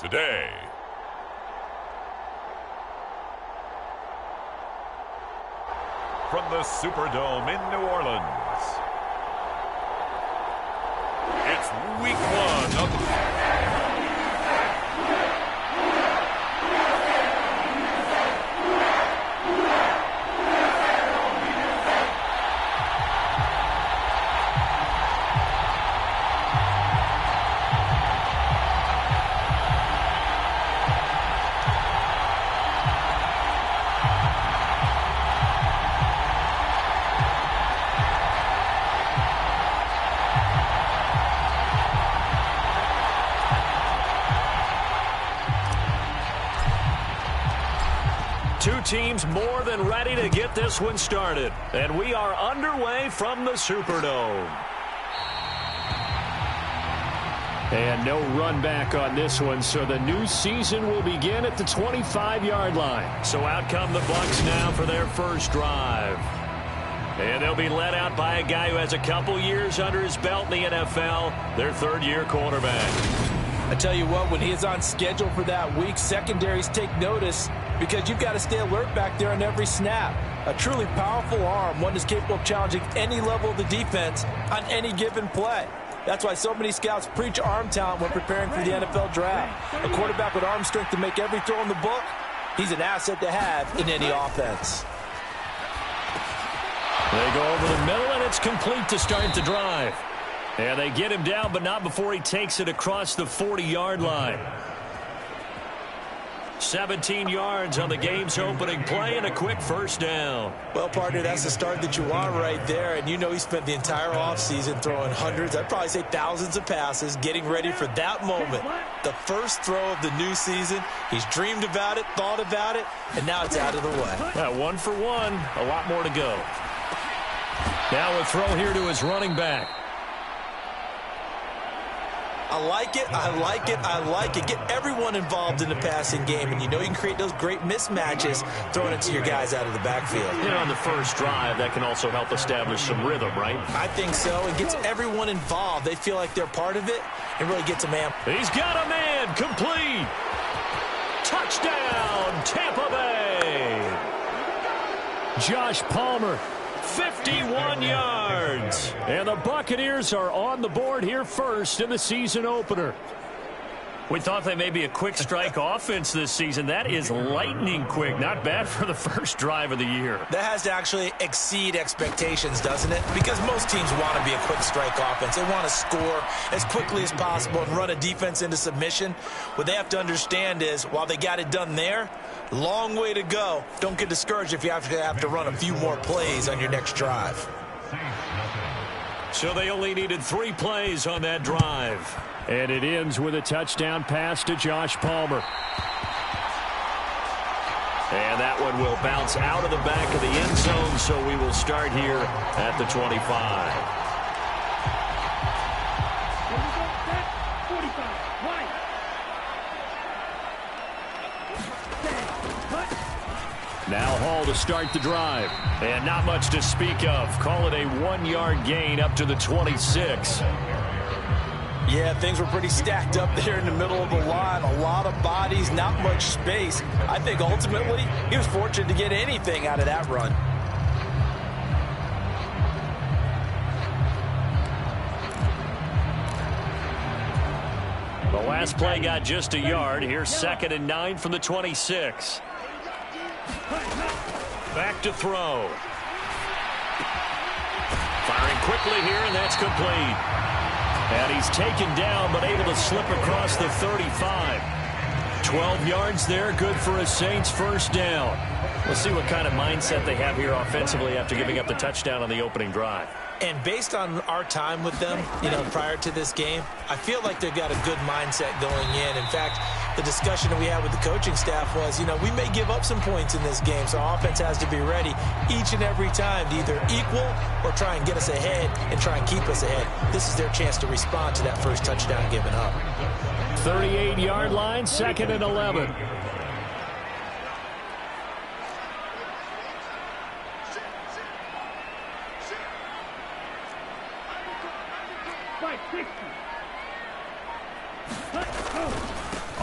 today. From the Superdome in New Orleans, it's week 1 of the... Two teams more than ready to get this one started. And we are underway from the Superdome. And no run back on this one, so the new season will begin at the 25-yard line. So out come the Bucs now for their first drive. And they'll be led out by a guy who has a couple years under his belt in the NFL, their third-year quarterback. I tell you what, when he is on schedule for that week, secondaries take notice because you've got to stay alert back there on every snap. A truly powerful arm, one that's capable of challenging any level of the defense on any given play. That's why so many scouts preach arm talent when preparing for the NFL draft. A quarterback with arm strength to make every throw in the book, he's an asset to have in any offense. They go over the middle, and it's complete to start the drive. And they get him down, but not before he takes it across the 40-yard line. 17 yards on the game's opening play and a quick first down. Well, partner, that's the start that you want right there. And you know he spent the entire offseason throwing hundreds, I'd probably say thousands of passes, getting ready for that moment. The first throw of the new season. He's dreamed about it, thought about it, and now it's out of the way. Yeah, 1 for 1, a lot more to go. Now a throw here to his running back. I like it, I like it, I like it. Get everyone involved in the passing game, and you know you can create those great mismatches throwing it to your guys out of the backfield. You know, on the first drive, that can also help establish some rhythm, right? I think so. It gets everyone involved. They feel like they're part of it and really gets a man. He's got a man, complete. Touchdown, Tampa Bay. Josh Palmer. 51 yards. And the Buccaneers are on the board here first in the season opener. We thought they may be a quick strike offense this season. That is lightning quick. Not bad for the first drive of the year. That has to actually exceed expectations, doesn't it? Because most teams want to be a quick strike offense. They want to score as quickly as possible and run a defense into submission. What they have to understand is, while they got it done there, long way to go. Don't get discouraged if you have to run a few more plays on your next drive. So they only needed 3 plays on that drive. And it ends with a touchdown pass to Josh Palmer. And that one will bounce out of the back of the end zone, so we will start here at the 25. Now Hall to start the drive. And not much to speak of. Call it a 1-yard gain up to the 26. Yeah, things were pretty stacked up there in the middle of the line. A lot of bodies, not much space. I think ultimately he was fortunate to get anything out of that run. The last play got just a yard. Here's 2nd and 9 from the 26. Back to throw. Firing quickly here, and that's complete. And he's taken down, but able to slip across the 35. 12 yards there, good for a Saints first down. We'll see what kind of mindset they have here offensively after giving up the touchdown on the opening drive. And based on our time with them, you know, prior to this game, I feel like they've got a good mindset going in. In fact, the discussion that we had with the coaching staff was, you know, we may give up some points in this game, so our offense has to be ready each and every time to either equal or try and get us ahead and try and keep us ahead. This is their chance to respond to that first touchdown given up. 38-yard line, 2nd and 11.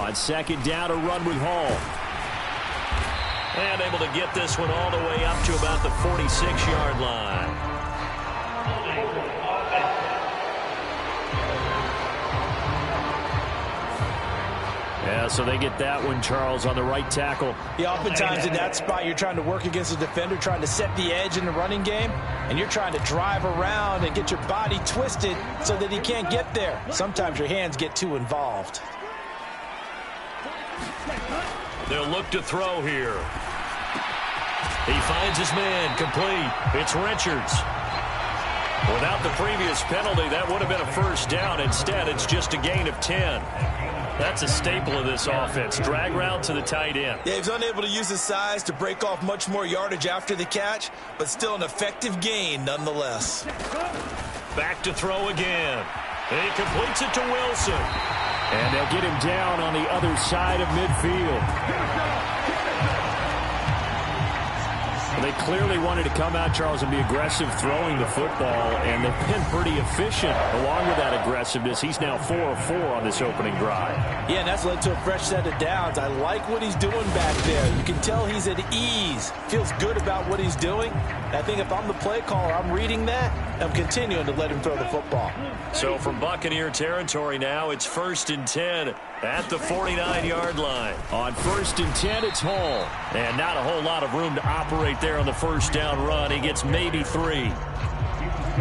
On second down, a run with Hall. And able to get this one all the way up to about the 46-yard line. Yeah, so they get that one, Charles, on the right tackle. Yeah, oftentimes in that spot, you're trying to work against a defender, trying to set the edge in the running game, and you're trying to drive around and get your body twisted so that he can't get there. Sometimes your hands get too involved. They'll look to throw here. He finds his man, complete. It's Richards. Without the previous penalty, that would have been a first down. Instead, it's just a gain of 10. That's a staple of this offense. Drag route to the tight end. Yeah, he's unable to use his size to break off much more yardage after the catch, but still an effective gain nonetheless. Back to throw again. He completes it to Wilson. And they'll get him down on the other side of midfield. They clearly wanted to come out, Charles, and be aggressive throwing the football, and they've been pretty efficient along with that aggressive. He's now 4 of 4 on this opening drive. Yeah, and that's led to a fresh set of downs. I like what he's doing back there. You can tell he's at ease, feels good about what he's doing. And I think if I'm the play caller, I'm reading that, I'm continuing to let him throw the football. So from Buccaneer territory now, it's 1st and 10 at the 49-yard line. On 1st and 10, it's Hall. And not a whole lot of room to operate there on the first down run. He gets maybe 3.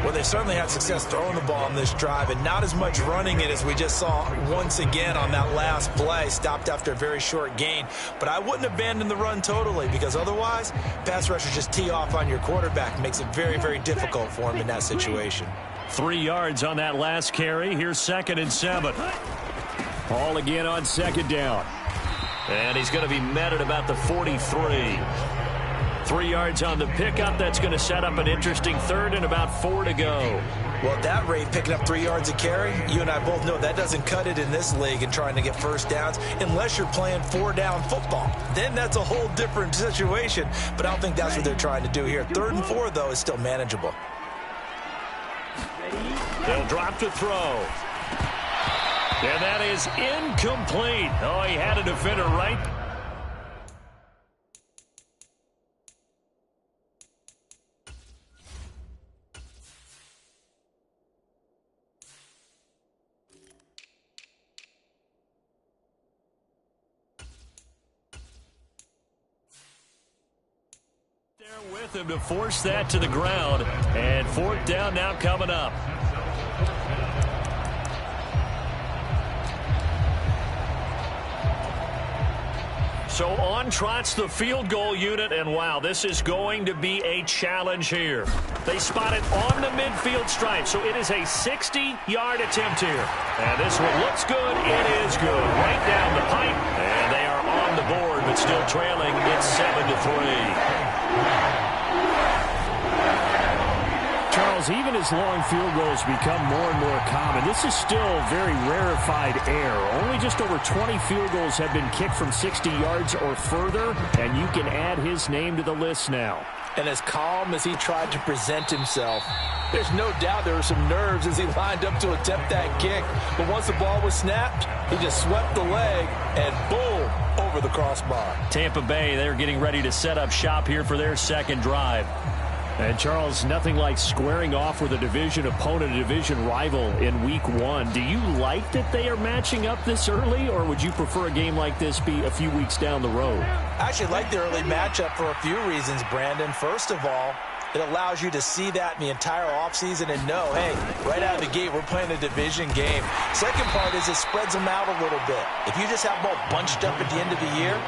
Well, they certainly had success throwing the ball on this drive, and not as much running it as we just saw once again on that last play. Stopped after a very short gain. But I wouldn't abandon the run totally, because otherwise, pass rushers just tee off on your quarterback. Makes it very, very difficult for him in that situation. 3 yards on that last carry. Here's 2nd and 7. Hall again on 2nd down. And he's going to be met at about the 43. 3 yards on the pickup. That's going to set up an interesting 3rd and about 4 to go. Well, at that rate, picking up 3 yards a carry, you and I both know that doesn't cut it in this league and trying to get first downs unless you're playing 4-down football. Then that's a whole different situation. But I don't think that's what they're trying to do here. 3rd and 4, though, is still manageable. They'll drop to throw. And that is incomplete. Oh, he had a defender right. There with him to force that to the ground. And 4th down now coming up. So on trots the field goal unit, and wow, this is going to be a challenge here. They spot it on the midfield stripe, so it is a 60-yard attempt here. And this one looks good. It is good. Right down the pipe, and they are on the board, but still trailing. It's 7-3. Charles, even as long field goals become more and more common, this is still very rarefied air. Only just over 20 field goals have been kicked from 60 yards or further, and you can add his name to the list now. And as calm as he tried to present himself, there's no doubt there were some nerves as he lined up to attempt that kick. But once the ball was snapped, he just swept the leg and boom, over the crossbar. Tampa Bay, they're getting ready to set up shop here for their 2nd drive. And, Charles, nothing like squaring off with a division opponent, a division rival in Week 1. Do you like that they are matching up this early, or would you prefer a game like this be a few weeks down the road? I actually like the early matchup for a few reasons, Brandon. First of all, it allows you to see that in the entire offseason and know, hey, right out of the gate, we're playing a division game. Second part is it spreads them out a little bit. If you just have them all bunched up at the end of the year,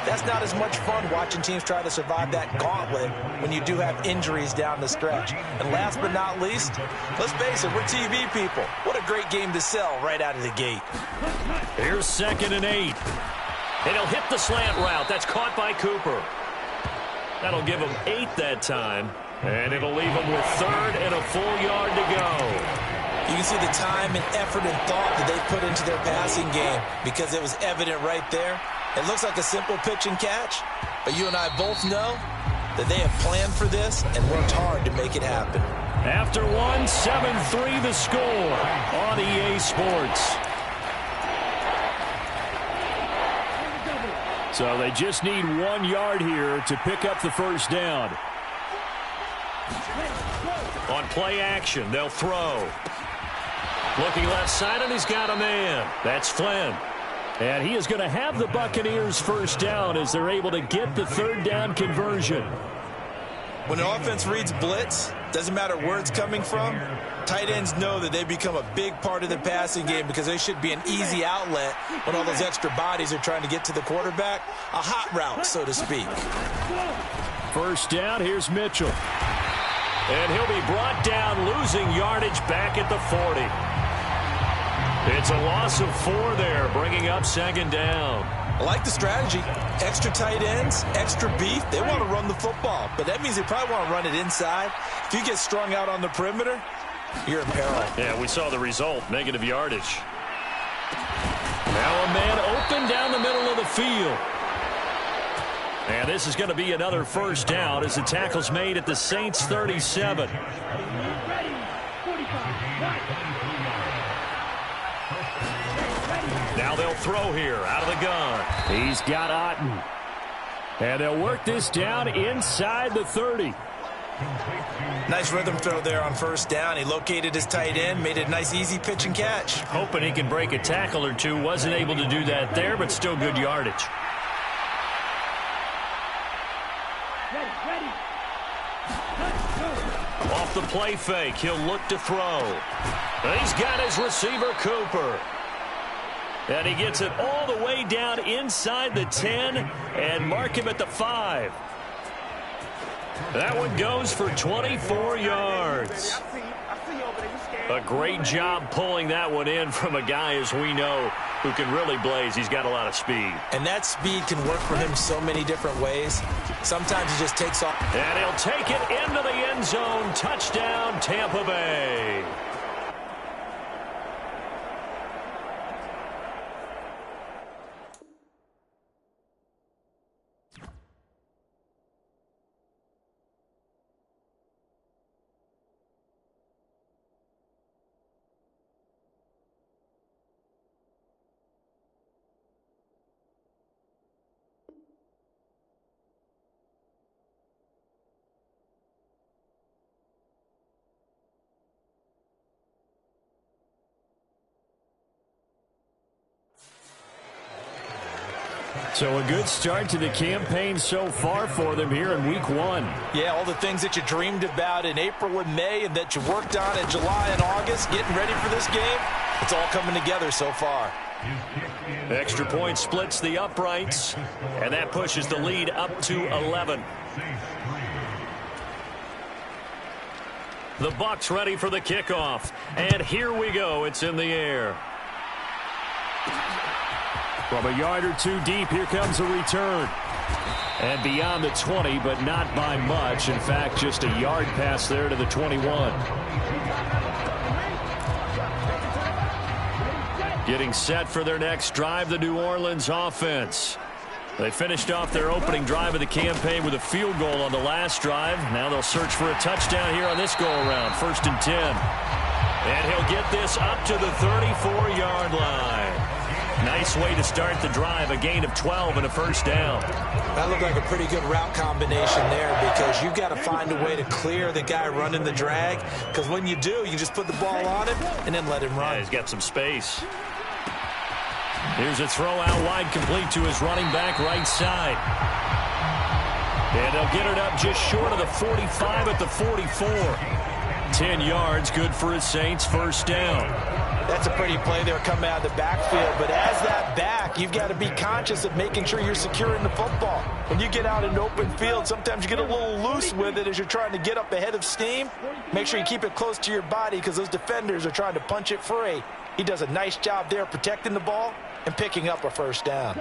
that's not as much fun watching teams try to survive that gauntlet when you do have injuries down the stretch. And last but not least, let's face it, we're TV people. What a great game to sell right out of the gate. Here's 2nd and 8. And he'll hit the slant route. That's caught by Cooper. That'll give him 8 that time. And it'll leave him with 3rd and a full yard to go. You can see the time and effort and thought that they put into their passing game because it was evident right there. It looks like a simple pitch and catch, but you and I both know that they have planned for this and worked hard to make it happen. After one, 7-3 the score on EA Sports. So they just need 1 yard here to pick up the first down. On play action, they'll throw. Looking left side, and he's got a man. That's Flynn. And he is going to have the Buccaneers first down as they're able to get the third down conversion. When the offense reads blitz, doesn't matter where it's coming from, tight ends know that they become a big part of the passing game because they should be an easy outlet when all those extra bodies are trying to get to the quarterback. A hot route, so to speak. First down, here's Mitchell. And he'll be brought down, losing yardage back at the 40. It's a loss of 4 there, bringing up second down. I like the strategy. Extra tight ends, extra beef. They want to run the football, but that means they probably want to run it inside. If you get strung out on the perimeter, you're in peril. Yeah, we saw the result, negative yardage. Now a man open down the middle of the field. And this is going to be another first down as the tackle's made at the Saints 37. Now they'll throw here out of the gun. He's got Otten. And they'll work this down inside the 30. Nice rhythm throw there on first down. He located his tight end, made it a nice easy pitch and catch. Hoping he can break a tackle or two. Wasn't able to do that there, but still good yardage. Off the play fake, he'll look to throw. And he's got his receiver, Cooper. And he gets it all the way down inside the 10 and mark him at the 5. That one goes for 24 yards. A great job pulling that one in from a guy, as we know, who can really blaze. He's got a lot of speed. And that speed can work for him so many different ways. Sometimes he just takes off. And he'll take it into the end zone. Touchdown, Tampa Bay. So a good start to the campaign so far for them here in week 1. Yeah, all the things that you dreamed about in April and May and that you worked on in July and August, getting ready for this game, it's all coming together so far. Extra point splits the uprights, and that pushes the lead up to 11. The Bucs ready for the kickoff, and here we go. It's in the air. From a yard or two deep, here comes a return. And beyond the 20, but not by much. In fact, just a yard pass there to the 21. Getting set for their next drive, the New Orleans offense. They finished off their opening drive of the campaign with a field goal on the last drive. Now they'll search for a touchdown here on this go-around. 1st and 10. And he'll get this up to the 34-yard line. Nice way to start the drive, a gain of 12 and a first down. That looked like a pretty good route combination there because you've got to find a way to clear the guy running the drag, because when you do, you just put the ball on him and then let him run. Yeah, he's got some space. Here's a throw out wide, complete to his running back right side. And they'll get it up just short of the 45 at the 44. 10 yards, good for his Saints, first down. That's a pretty play there coming out of the backfield. But as that back, you've got to be conscious of making sure you're securing the football. When you get out in open field, sometimes you get a little loose with it as you're trying to get up ahead of steam. Make sure you keep it close to your body because those defenders are trying to punch it free. He does a nice job there protecting the ball and picking up a first down.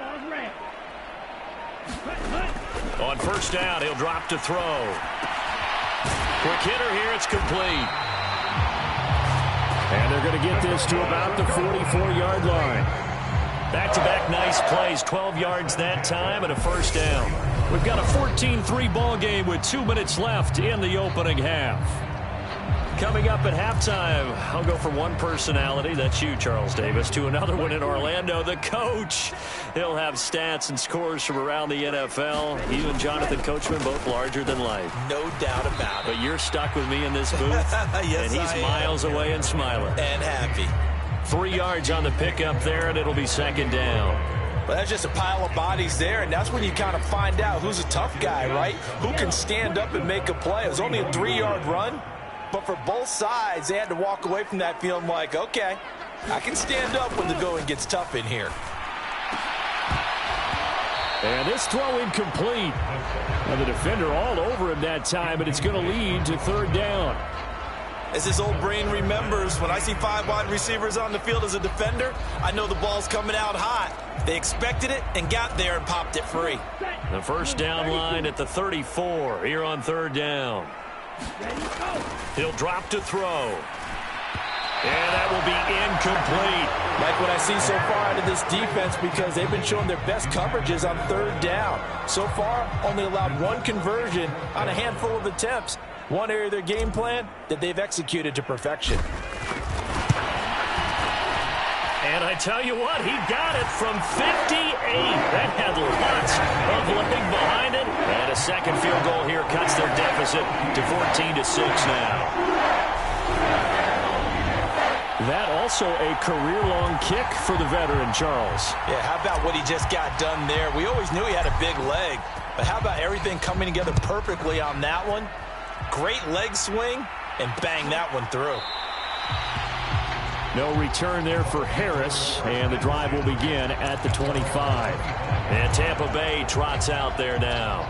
On first down, he'll drop to throw. Quick hitter here, it's complete. And they're going to get this to about the 44-yard line. Back-to-back nice plays, 12 yards that time and a first down. We've got a 14-3 ball game with 2 minutes left in the opening half. Coming up at halftime, I'll go from one personality, that's you, Charles Davis, to another one in Orlando, the coach. He'll have stats and scores from around the NFL. You and Jonathan Coachman both larger than life. No doubt about it. But you're stuck with me in this booth, yes, and he's miles away and smiling. And happy. 3 yards on the pickup there, and it'll be second down. Well, that's just a pile of bodies there, and that's when you kind of find out who's a tough guy, right? Who can stand up and make a play. It was only a 3-yard run. But for both sides, they had to walk away from that feeling like, okay, I can stand up when the going gets tough in here. And this throw incomplete. And the defender all over him that time, but it's going to lead to third down. As his old brain remembers, when I see 5 wide receivers on the field as a defender, I know the ball's coming out hot. They expected it and got there and popped it free. The first down line at the 34 here on third down. He'll drop to throw. And that will be incomplete. Like what I see so far out of this defense, because they've been showing their best coverages on third down. So far, only allowed 1 conversion on a handful of attempts. One area of their game plan that they've executed to perfection. And I tell you what, he got it from 58. That had lots of leg behind it. And a second field goal here cuts their deficit to 14-6 now. That also a career-long kick for the veteran, Charles. Yeah, how about what he just got done there? We always knew he had a big leg. But how about everything coming together perfectly on that one? Great leg swing, and bang that one through. No return there for Harris, and the drive will begin at the 25. And Tampa Bay trots out there now.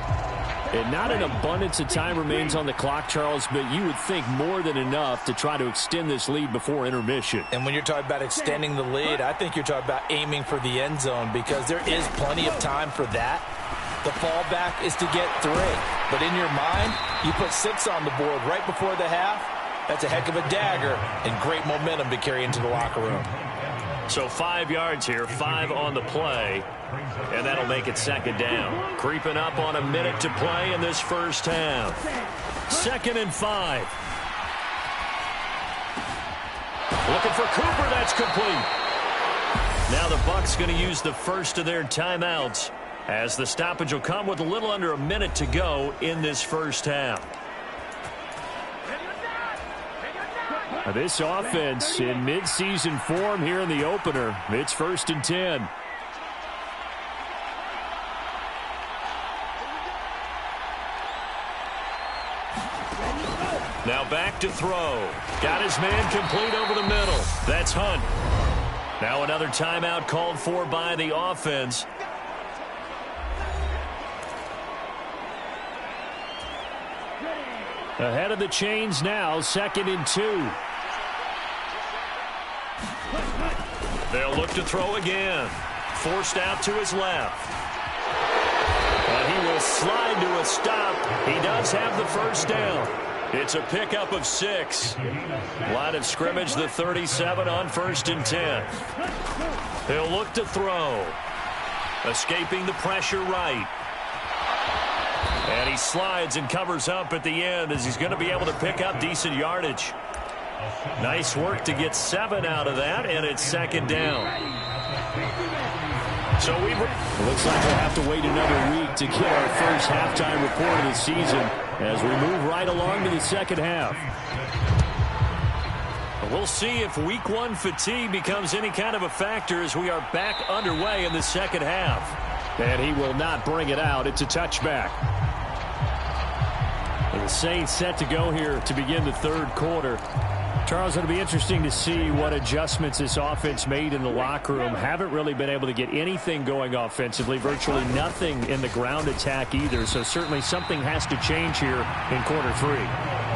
And not an abundance of time remains on the clock, Charles, but you would think more than enough to try to extend this lead before intermission. And when you're talking about extending the lead, I think you're talking about aiming for the end zone, because there is plenty of time for that. The fallback is to get 3. But in your mind, you put 6 on the board right before the half. That's a heck of a dagger and great momentum to carry into the locker room. So 5 yards here, 5 on the play, and that'll make it second down. Creeping up on a minute to play in this first half. 2nd and 5. Looking for Cooper, that's complete. Now the Bucs going to use the first of their timeouts, as the stoppage will come with a little under a minute to go in this first half. This offense in midseason form here in the opener. It's 1st and 10. Now back to throw. Got his man complete over the middle. That's Hunt. Now another timeout called for by the offense. Ahead of the chains now, 2nd and 2. They'll look to throw again. Forced out to his left. And he will slide to a stop. He does have the first down. It's a pickup of 6. Line of scrimmage, the 37 on 1st and 10. He'll look to throw. Escaping the pressure right. And he slides and covers up at the end, as he's going to be able to pick up decent yardage. Nice work to get 7 out of that, and it's 2nd down. So looks like we'll have to wait another week to get our first halftime report of the season as we move right along to the second half. We'll see if week 1 fatigue becomes any kind of a factor as we are back underway in the second half. And he will not bring it out. It's a touchback. And the Saints set to go here to begin the third quarter. Charles, it'll be interesting to see what adjustments this offense made in the locker room. Haven't really been able to get anything going offensively, virtually nothing in the ground attack either. So certainly something has to change here in quarter 3.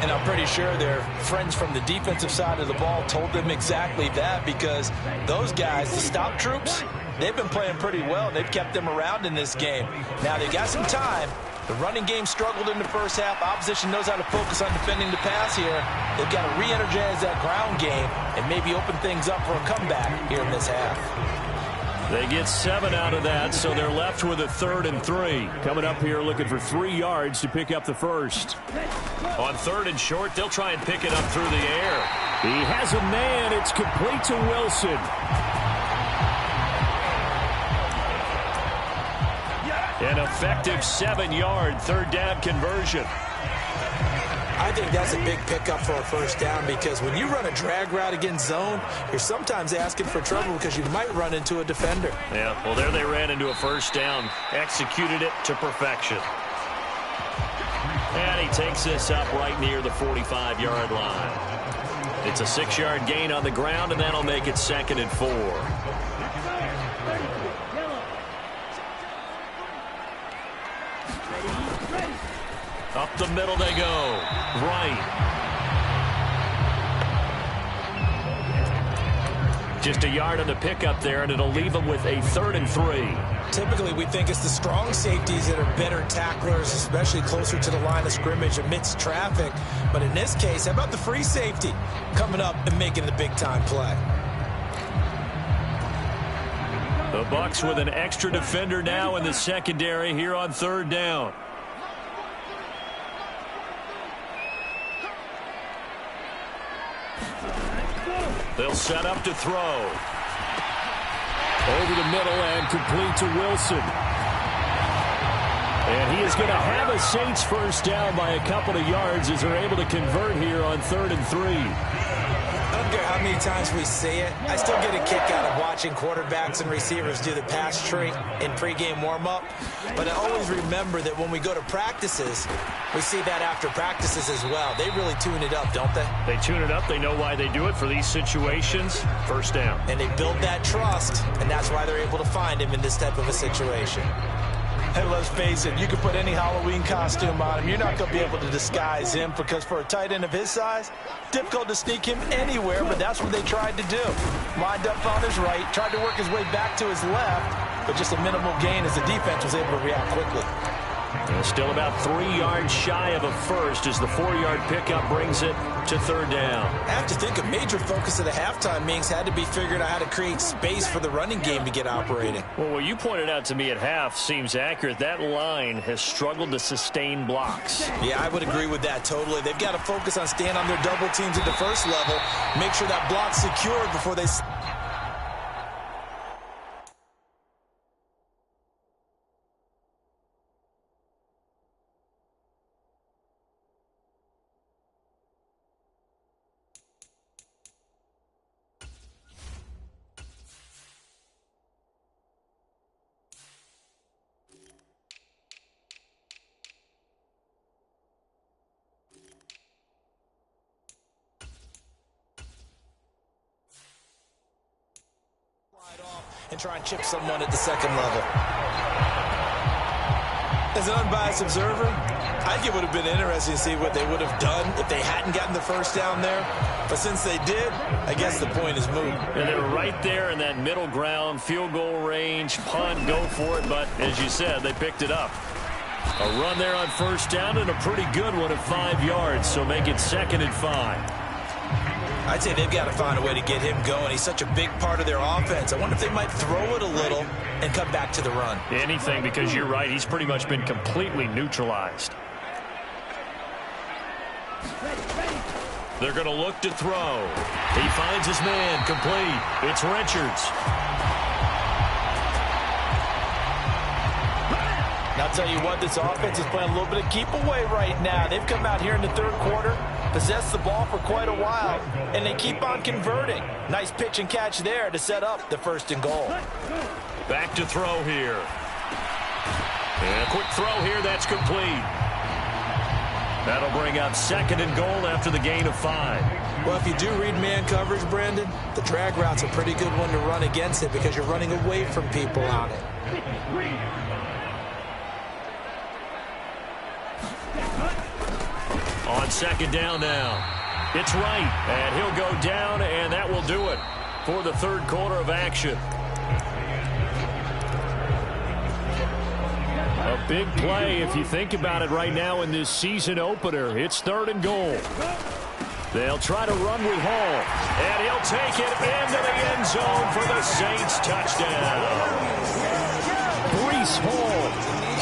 And I'm pretty sure their friends from the defensive side of the ball told them exactly that, because those guys, the stop troops, they've been playing pretty well. They've kept them around in this game. Now they got some time. The running game struggled in the first half. Opposition knows how to focus on defending the pass here. They've got to re-energize that ground game and maybe open things up for a comeback here in this half. They get 7 out of that, so they're left with a 3rd and 3. Coming up here looking for 3 yards to pick up the first. On 3rd and short, they'll try and pick it up through the air. He has a man. It's complete to Wilson. An effective 7-yard 3rd down conversion. I think that's a big pickup for a first down because when you run a drag route against zone, you're sometimes asking for trouble because you might run into a defender. Yeah, well, there they ran into a first down, executed it to perfection. And he takes this up right near the 45-yard line. It's a 6-yard gain on the ground, and that'll make it 2nd and 4. Up the middle they go. Right. Just a yard on the pickup there, and it'll leave them with a 3rd and 3. Typically, we think it's the strong safeties that are better tacklers, especially closer to the line of scrimmage amidst traffic. But in this case, how about the free safety coming up and making the big-time play? The Bucs with an extra defender now in the secondary here on 3rd down. They'll set up to throw. Over the middle and complete to Wilson. And he is going to have a Saints first down by a couple of yards as they're able to convert here on 3rd and 3. I don't care how many times we say it, I still get a kick out of watching quarterbacks and receivers do the pass tree in pregame warm-up. But I always remember that when we go to practices, we see that after practices as well. They really tune it up, don't they? They tune it up. They know why they do it for these situations. First down. And they build that trust, and that's why they're able to find him in this type of a situation. Hey, let's face it, you can put any Halloween costume on him. You're not going to be able to disguise him because for a tight end of his size, difficult to sneak him anywhere, but that's what they tried to do. Lined up on his right, tried to work his way back to his left, but just a minimal gain as the defense was able to react quickly. And still about 3 yards shy of a first as the 4-yard pickup brings it to 3rd down. I have to think a major focus of the halftime meetings had to be figuring out how to create space for the running game to get operating. Well, what you pointed out to me at half seems accurate. That line has struggled to sustain blocks. Yeah, I would agree with that totally. They've got to focus on staying on their double teams at the first level, make sure that block's secured before they... and try and chip someone at the second level. As an unbiased observer, I think it would have been interesting to see what they would have done if they hadn't gotten the first down there. But since they did, I guess the point is moot. And they were right there in that middle ground, field goal range, punt, go for it. But as you said, they picked it up. A run there on first down and a pretty good one at 5 yards. So make it 2nd and 5. I'd say they've got to find a way to get him going. He's such a big part of their offense. I wonder if they might throw it a little and come back to the run. Anything, because you're right. He's pretty much been completely neutralized. They're going to look to throw. He finds his man complete. It's Richards. And I'll tell you what, this offense is playing a little bit of keep away right now. They've come out here in the third quarter, possessed the ball for quite a while, and they keep on converting. Nice pitch and catch there to set up the 1st and goal. Back to throw here. And a quick throw here, that's complete. That'll bring up 2nd and goal after the gain of 5. Well, if you do read man coverage, Brandon, the drag route's a pretty good one to run against it because you're running away from people on it. On 2nd down now. It's right, and he'll go down, and that will do it for the 3rd quarter of action. A big play if you think about it right now in this season opener. It's 3rd and goal. They'll try to run with Hall. And he'll take it into the end zone for the Saints touchdown. Breece Hall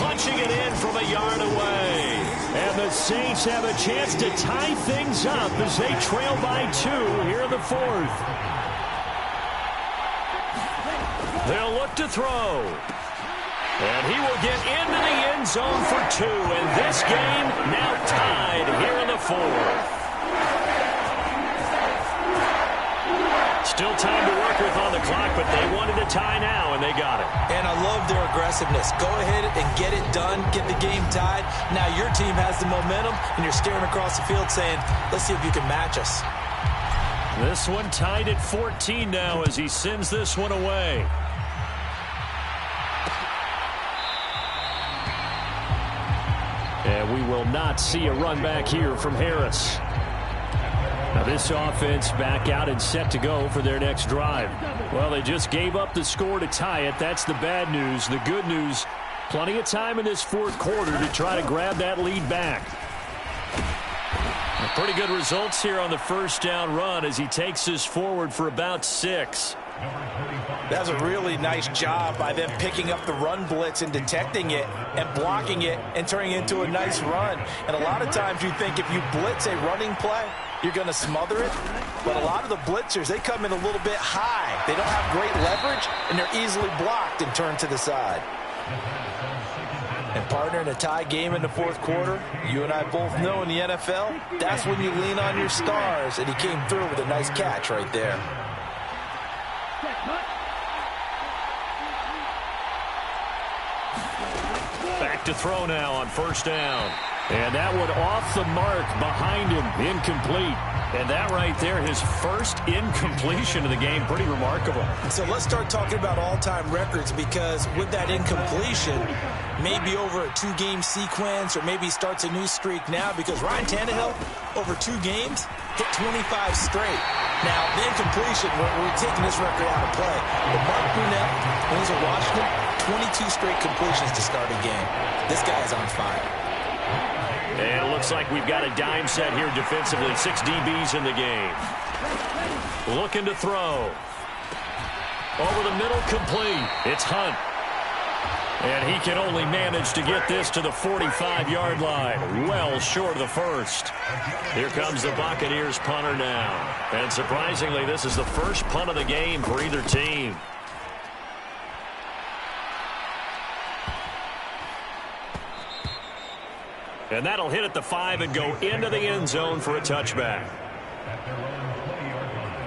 punching it in from a yard away. And the Saints have a chance to tie things up as they trail by 2 here in the 4th. They'll look to throw. And he will get into the end zone for 2. And this game now tied here in the 4th. Still time to work with on the clock, but they wanted to tie now, and they got it. And I love their aggressiveness. Go ahead and get it done, get the game tied. Now your team has the momentum, and you're staring across the field saying, let's see if you can match us. This one tied at 14 now as he sends this one away. And we will not see a run back here from Harris. Now this offense back out and set to go for their next drive. Well, they just gave up the score to tie it. That's the bad news. The good news, plenty of time in this 4th quarter to try to grab that lead back. Pretty good results here on the first down run as he takes this forward for about 6. That's a really nice job by them picking up the run blitz and detecting it and blocking it and turning it into a nice run. And a lot of times you think if you blitz a running play, you're going to smother it. But a lot of the blitzers, they come in a little bit high. They don't have great leverage, and they're easily blocked and turned to the side. And partner, in a tie game in the 4th quarter, you and I both know in the NFL, that's when you lean on your stars. And he came through with a nice catch right there. Back to throw now on first down. And that one off the mark behind him, incomplete. And that right there, his first incompletion of the game, pretty remarkable. So let's start talking about all-time records, because with that incompletion, maybe over a 2-game sequence, or maybe starts a new streak now, because Ryan Tannehill, over 2 games, hit 25 straight. Now, the incompletion, we're taking this record out of play. But Mark Brunell, when he was at Washington, 22 straight completions to start a game. This guy is on fire. And it looks like we've got a dime set here defensively. 6 DBs in the game. Looking to throw. Over the middle, complete. It's Hunt. And he can only manage to get this to the 45-yard line. Well short of the first. Here comes the Buccaneers punter now. And surprisingly, this is the first punt of the game for either team. And that'll hit at the 5 and go into the end zone for a touchback.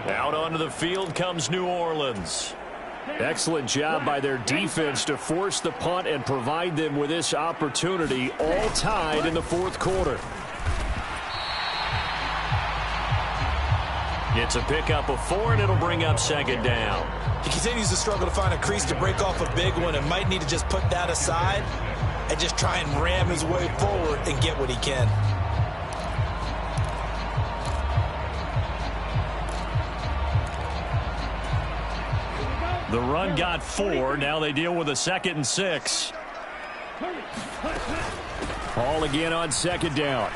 Out onto the field comes New Orleans. Excellent job by their defense to force the punt and provide them with this opportunity, all tied in the 4th quarter. It's a pickup of 4, and it'll bring up 2nd down. He continues to struggle to find a crease to break off a big one, and might need to just put that aside and just try and ram his way forward and get what he can. The run got 4. Now they deal with a 2nd and 6. Hall again on 2nd down.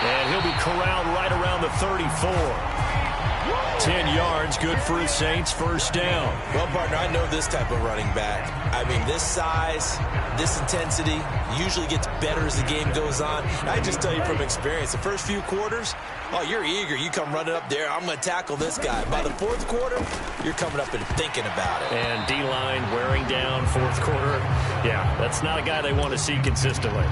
And he'll be corralled right around the 34. 10 yards, good for the Saints, first down. Well, partner, I know this type of running back. I mean, this size, this intensity usually gets better as the game goes on. And I just tell you from experience, the first few quarters, oh, you're eager. You come running up there, I'm going to tackle this guy. By the 4th quarter, you're coming up and thinking about it. And D-line wearing down 4th quarter. Yeah, that's not a guy they want to see consistently.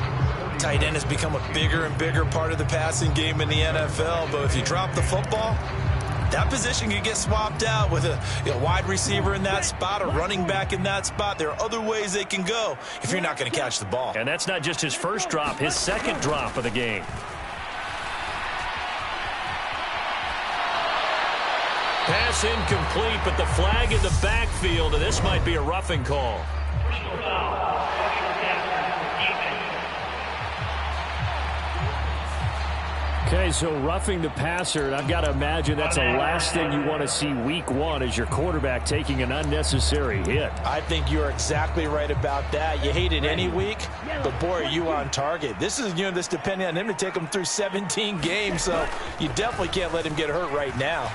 Tight end has become a bigger and bigger part of the passing game in the NFL. But if you drop the football, that position can get swapped out with a wide receiver in that spot, a running back in that spot. There are other ways they can go if you're not going to catch the ball. And that's not just his first drop, his 2nd drop of the game. Pass incomplete, but the flag in the backfield, and this might be a roughing call. Okay, so roughing the passer, and I've got to imagine that's the last thing you want to see week one is your quarterback taking an unnecessary hit. I think you're exactly right about that. You hate it any week, but boy, are you on target. This is a unit that's depending on him to take him through 17 games, so you definitely can't let him get hurt right now.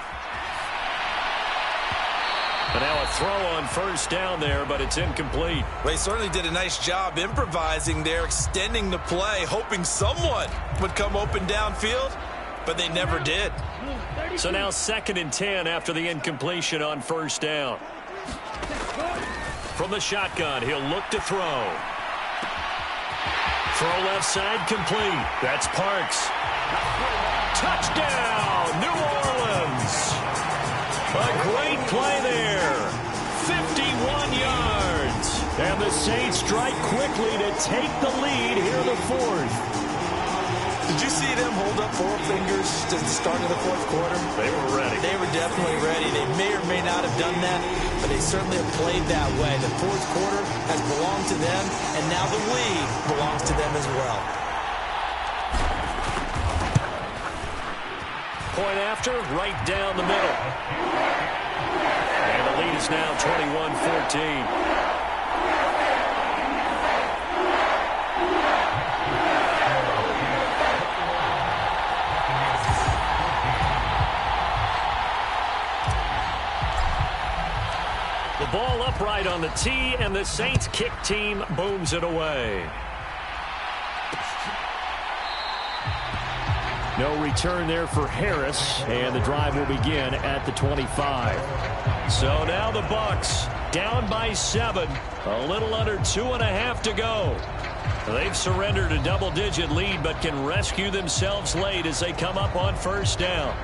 And now a throw on first down there, but it's incomplete. Well, he certainly did a nice job improvising there, extending the play, hoping someone would come open downfield, but they never did. So now 2nd and 10 after the incompletion on first down. From the shotgun, he'll look to throw. Throw left side complete. That's Parks. Touchdown, New Orleans. A great play there. 51 yards. And the Saints strike quickly to take the lead here in the 4th. Did you see them hold up 4 fingers to the start of the 4th quarter? They were ready. They were definitely ready. They may or may not have done that, but they certainly have played that way. The 4th quarter has belonged to them, and now the lead belongs to them as well. Point after, right down the middle. And the lead is now 21-14. The ball upright on the tee, and the Saints kick team booms it away. No return there for Harris, and the drive will begin at the 25. So now the Bucs down by 7, a little under 2.5 to go. They've surrendered a double-digit lead, but can rescue themselves late as they come up on first down.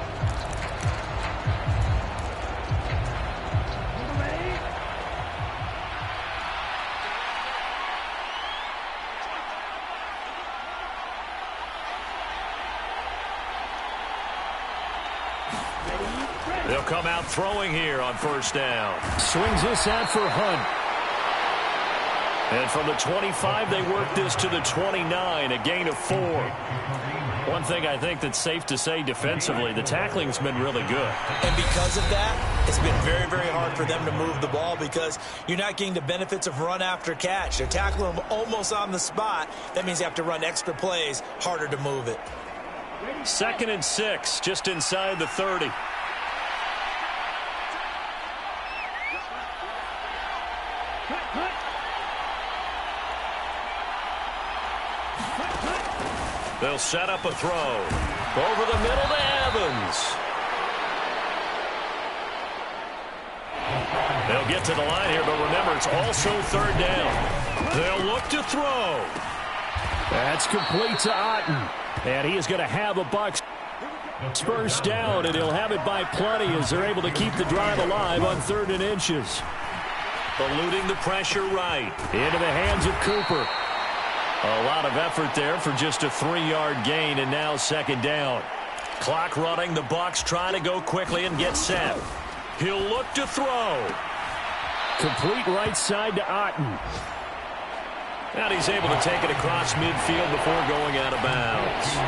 They'll come out throwing here on first down. Swings this out for Hunt. And from the 25, they work this to the 29, a gain of 4. One thing I think that's safe to say defensively, the tackling's been really good. And because of that, it's been very, very hard for them to move the ball because you're not getting the benefits of run after catch. They're tackling them almost on the spot. That means you have to run extra plays, harder to move it. 2nd and 6, just inside the 30. They'll set up a throw. Over the middle to Evans. They'll get to the line here, but remember, it's also 3rd down. They'll look to throw. That's complete to Otten. And he is going to have a Bucs first down, and he'll have it by plenty as they're able to keep the drive alive on 3rd and inches. Eluding the pressure right. Into the hands of Cooper. A lot of effort there for just a 3-yard gain, and now 2nd down. Clock running. The Bucs trying to go quickly and get set. He'll look to throw. Complete right side to Otten. And he's able to take it across midfield before going out of bounds.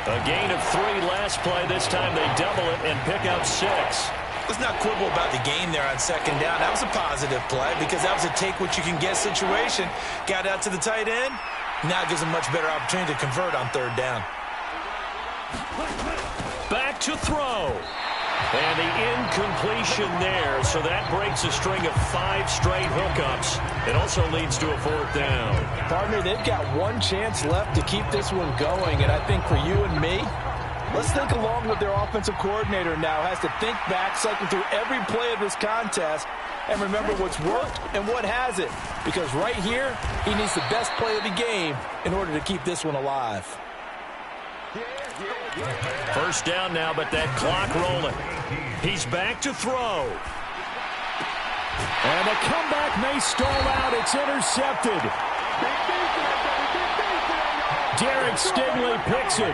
A gain of 3 last play. This time they double it and pick up 6. Let's not quibble about the gain there on 2nd down. That was a positive play because that was a take-what-you-can-get situation. Got out to the tight end. Now it gives them much better opportunity to convert on 3rd down. Back to throw. And the incompletion there, so that breaks a string of 5 straight hookups. It also leads to a 4th down. Partner, they've got one chance left to keep this one going, and I think for you and me, let's think along with their offensive coordinator now. Has to think back, cycle through every play of this contest, and remember what's worked and what hasn't. Because right here, he needs the best play of the game in order to keep this one alive. First down now, but that clock rolling. He's back to throw. And the comeback may stall out. It's intercepted. Derek Stingley picks it.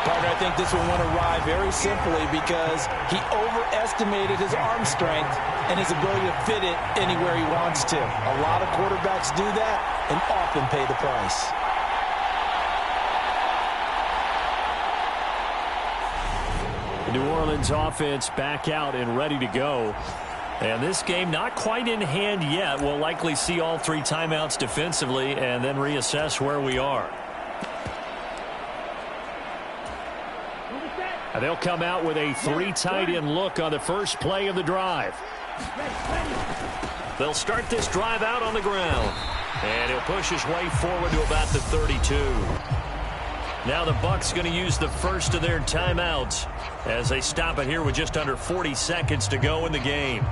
Partner, I think this one went awry very simply because he overestimated his arm strength and his ability to fit it anywhere he wants to. A lot of quarterbacks do that and often pay the price. The New Orleans offense back out and ready to go. And this game not quite in hand yet. We'll likely see all 3 timeouts defensively and then reassess where we are. And they'll come out with a 3 tight end look on the first play of the drive. They'll start this drive out on the ground. And he'll push his way forward to about the 32. Now the Bucs going to use the first of their timeouts as they stop it here with just under 40 seconds to go in the game.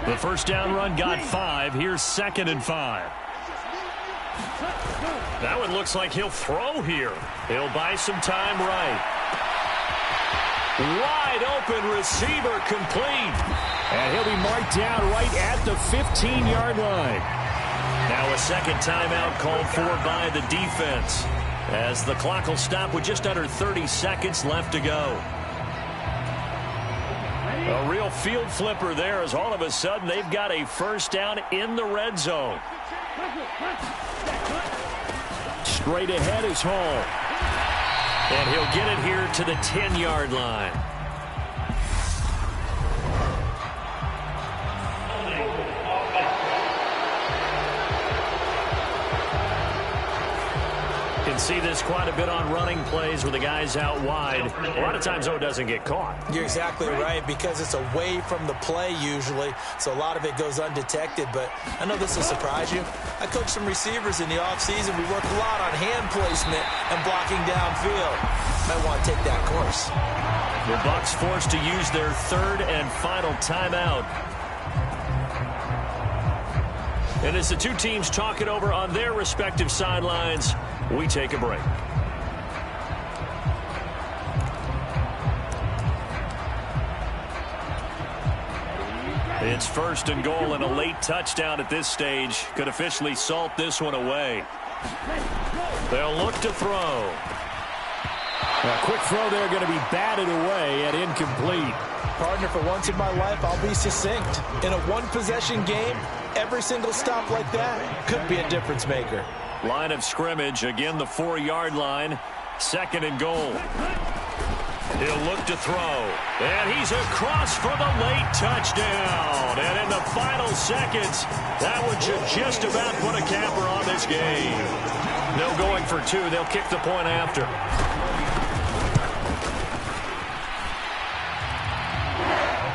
The first down run got 5. Here's 2nd and 5. That one looks like he'll throw here. He'll buy some time right. Wide open receiver complete. And he'll be marked down right at the 15-yard line. Now a second timeout called for by the defense as the clock will stop with just under 30 seconds left to go. A real field flipper there as all of a sudden they've got a first down in the red zone. Straight ahead is Hall. And he'll get it here to the 10-yard line. Can see this quite a bit on running plays where the guy's out wide. A lot of times, though, it doesn't get caught. You're exactly right, because it's away from the play usually, so a lot of it goes undetected. But I know this will surprise you. I coached some receivers in the offseason. We work a lot on hand placement and blocking downfield. Might want to take that course. The Bucs forced to use their 3rd and final timeout. And as the two teams talk it over on their respective sidelines, we take a break. It's 1st and goal and a late touchdown at this stage could officially salt this one away. They'll look to throw. A quick throw there going to be batted away and incomplete. Partner, for once in my life, I'll be succinct. In a one-possession game, every single stop like that could be a difference maker. Line of scrimmage, again the 4-yard line. 2nd and goal. He'll look to throw. And he's across for the late touchdown. And in the final seconds, that one should just about put a capper on this game. No going for 2. They'll kick the point after.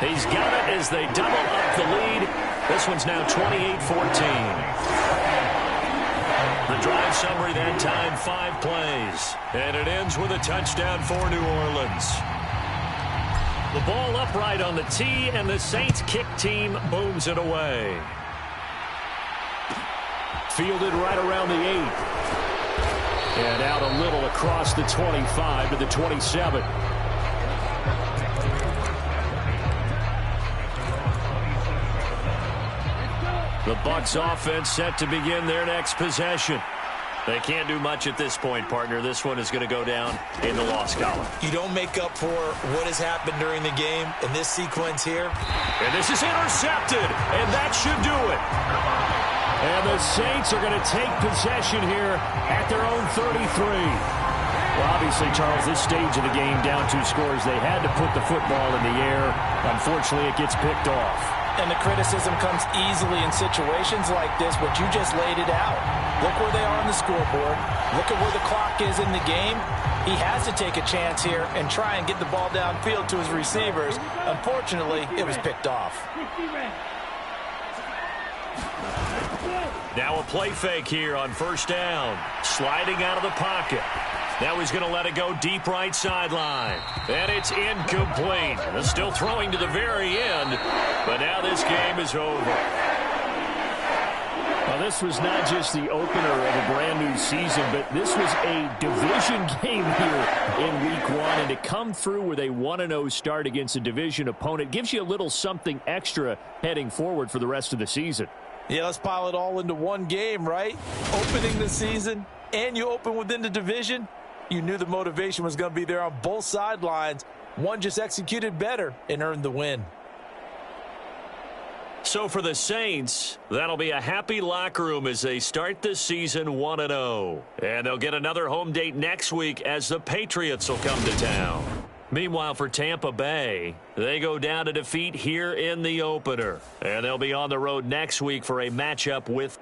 He's got it as they double up the lead. This one's now 28-14. The drive summary that time, 5 plays. And it ends with a touchdown for New Orleans. The ball upright on the tee, and the Saints kick team booms it away. Fielded right around the 8. And out a little across the 25 to the 27. The Bucs offense set to begin their next possession. They can't do much at this point, partner. This one is going to go down in the loss column. You don't make up for what has happened during the game in this sequence here. And this is intercepted, and that should do it. And the Saints are going to take possession here at their own 33. Well, obviously, Charles, this stage of the game, down 2 scores, they had to put the football in the air. Unfortunately, it gets picked off. And the criticism comes easily in situations like this, but you just laid it out. Look where they are on the scoreboard. Look at where the clock is in the game. He has to take a chance here and try and get the ball downfield to his receivers. Unfortunately, it was picked off. Now a play fake here on 1st down. Sliding out of the pocket. Now he's going to let it go deep right sideline. And it's incomplete. They're still throwing to the very end. But now this game is over. Well, this was not just the opener of a brand new season, but this was a division game here in week 1. And to come through with a 1-0 start against a division opponent gives you a little something extra heading forward for the rest of the season. Yeah, let's pile it all into one game, right? Opening the season, and you open within the division. You knew the motivation was going to be there on both sidelines. One just executed better and earned the win. So for the Saints, that'll be a happy locker room as they start the season 1-0. And they'll get another home date next week as the Patriots will come to town. Meanwhile, for Tampa Bay, they go down to defeat here in the opener. And they'll be on the road next week for a matchup with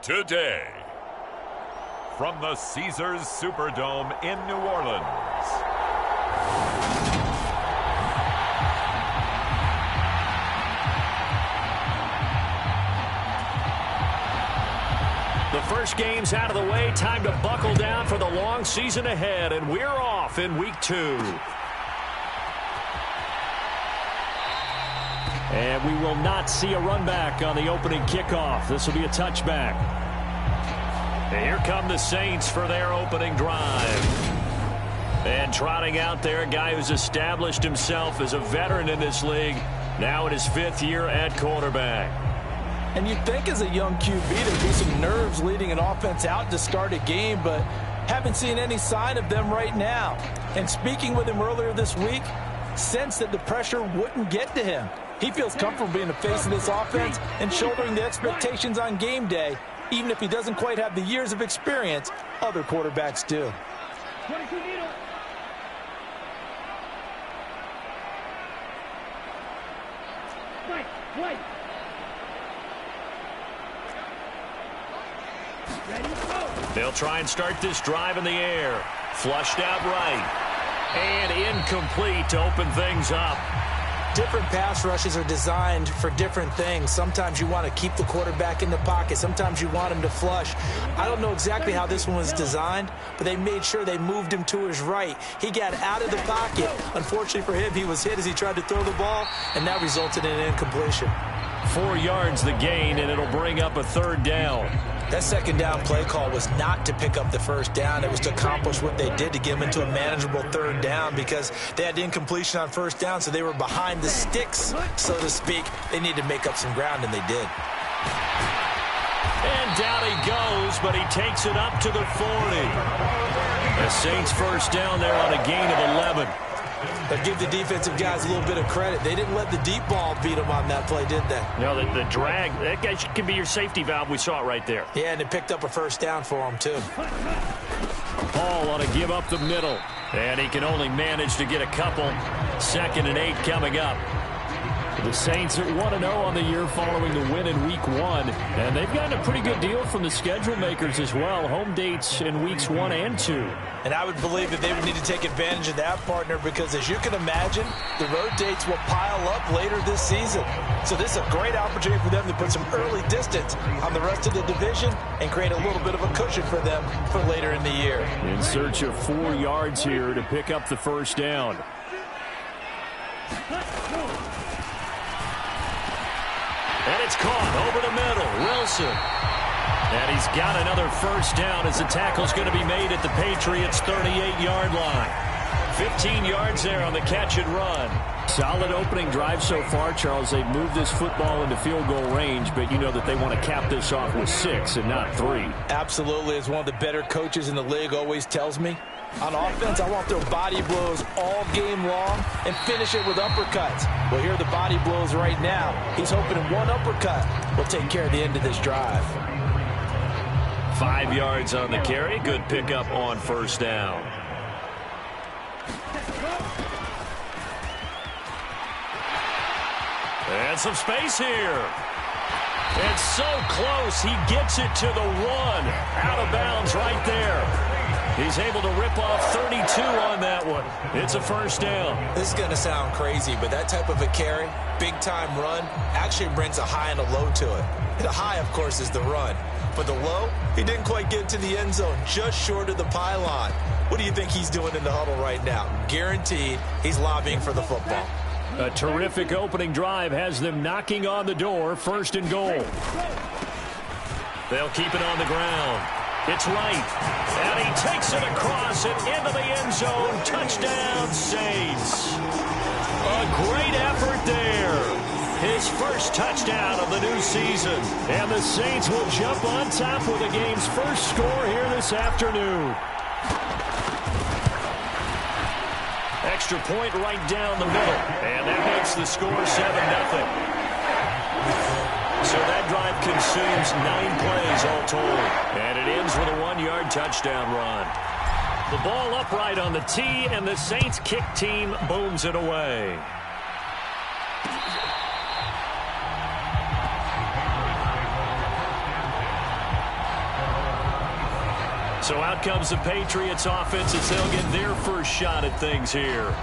Today, from the Caesars Superdome in New Orleans, the first game's out of the way. Time to buckle down for the long season ahead, and we're off in week 2. And we will not see a run back on the opening kickoff. This will be a touchback. And here come the Saints for their opening drive. And trotting out there, a guy who's established himself as a veteran in this league, now in his 5th year at quarterback. And you'd think as a young QB there'd be some nerves leading an offense out to start a game, but haven't seen any sign of them right now. And speaking with him earlier this week, sensed that the pressure wouldn't get to him. He feels comfortable being the face of this offense and shouldering the expectations on game day, even if he doesn't quite have the years of experience other quarterbacks do. They'll try and start this drive in the air. Flushed out right. And incomplete to open things up. Different pass rushes are designed for different things. Sometimes you want to keep the quarterback in the pocket. Sometimes you want him to flush. I don't know exactly how this one was designed, but they made sure they moved him to his right. He got out of the pocket. Unfortunately for him, he was hit as he tried to throw the ball, and that resulted in an incompletion. 4 yards the gain, and it'll bring up a 3rd down. That second down play call was not to pick up the first down. It was to accomplish what they did to get them into a manageable 3rd down because they had incompletion on first down, so they were behind the sticks, so to speak. They needed to make up some ground, and they did. And down he goes, but he takes it up to the 40. The Saints first down there on a gain of 11. But give the defensive guys a little bit of credit. They didn't let the deep ball beat them on that play, did they? No, the drag, that guy can be your safety valve. We saw it right there. Yeah, and they picked up a first down for him, too. Paul on to give up the middle. And he can only manage to get a couple. 2nd and 8 coming up. The Saints are 1-0 on the year following the win in Week 1. And they've gotten a pretty good deal from the schedule makers as well. Home dates in Weeks 1 and 2. And I would believe that they would need to take advantage of that, partner, because as you can imagine, the road dates will pile up later this season. So this is a great opportunity for them to put some early distance on the rest of the division and create a little bit of a cushion for them for later in the year. In search of 4 yards here to pick up the first down. And it's caught over the middle. Wilson. And he's got another first down as the tackle's going to be made at the Patriots' 38-yard line. 15 yards there on the catch and run. Solid opening drive so far, Charles. They've moved this football into field goal range, but you know that they want to cap this off with 6 and not 3. Absolutely. As one of the better coaches in the league always tells me, on offense, I want to throw body blows all game long and finish it with uppercuts. Well, here are the body blows right now. He's hoping one uppercut will take care of the end of this drive. 5 yards on the carry. Good pickup on first down. And some space here. And so close. He gets it to the 1. Out of bounds right there. He's able to rip off 32 on that one. It's a first down. This is going to sound crazy, but that type of a carry, big-time run, actually brings a high and a low to it. The high, of course, is the run. But the low, he didn't quite get to the end zone, just short of the pylon. What do you think he's doing in the huddle right now? Guaranteed he's lobbying for the football. A terrific opening drive has them knocking on the door. 1st and goal. They'll keep it on the ground. It's Wright. And he takes it across and into the end zone. Touchdown, Saints. A great effort there. His first touchdown of the new season. And the Saints will jump on top with the game's first score here this afternoon. Extra point right down the middle. And that makes the score 7-0. So that drive consumes 9 plays all told. And it ends with a 1-yard touchdown run. The ball upright on the tee, and the Saints kick team booms it away. So out comes the Patriots offense as they'll get their first shot at things here.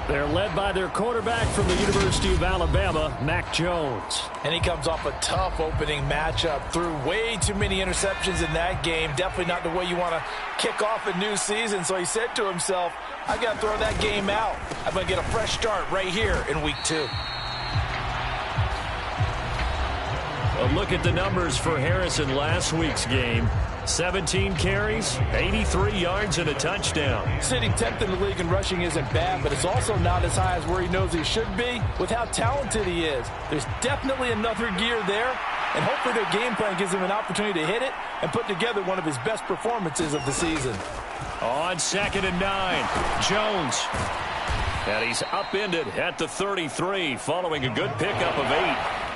They're led by their quarterback from the University of Alabama, Mac Jones. And he comes off a tough opening matchup. Threw way too many interceptions in that game. Definitely not the way you want to kick off a new season. So he said to himself, I got to throw that game out. I'm going to get a fresh start right here in Week 2. A look at the numbers for Harris in last week's game. 17 carries, 83 yards, and a touchdown. Sitting 10th in the league in rushing isn't bad, but it's also not as high as where he knows he should be with how talented he is. There's definitely another gear there, and hopefully their game plan gives him an opportunity to hit it and put together one of his best performances of the season. On 2nd and 9, Jones. And he's upended at the 33 following a good pickup of 8.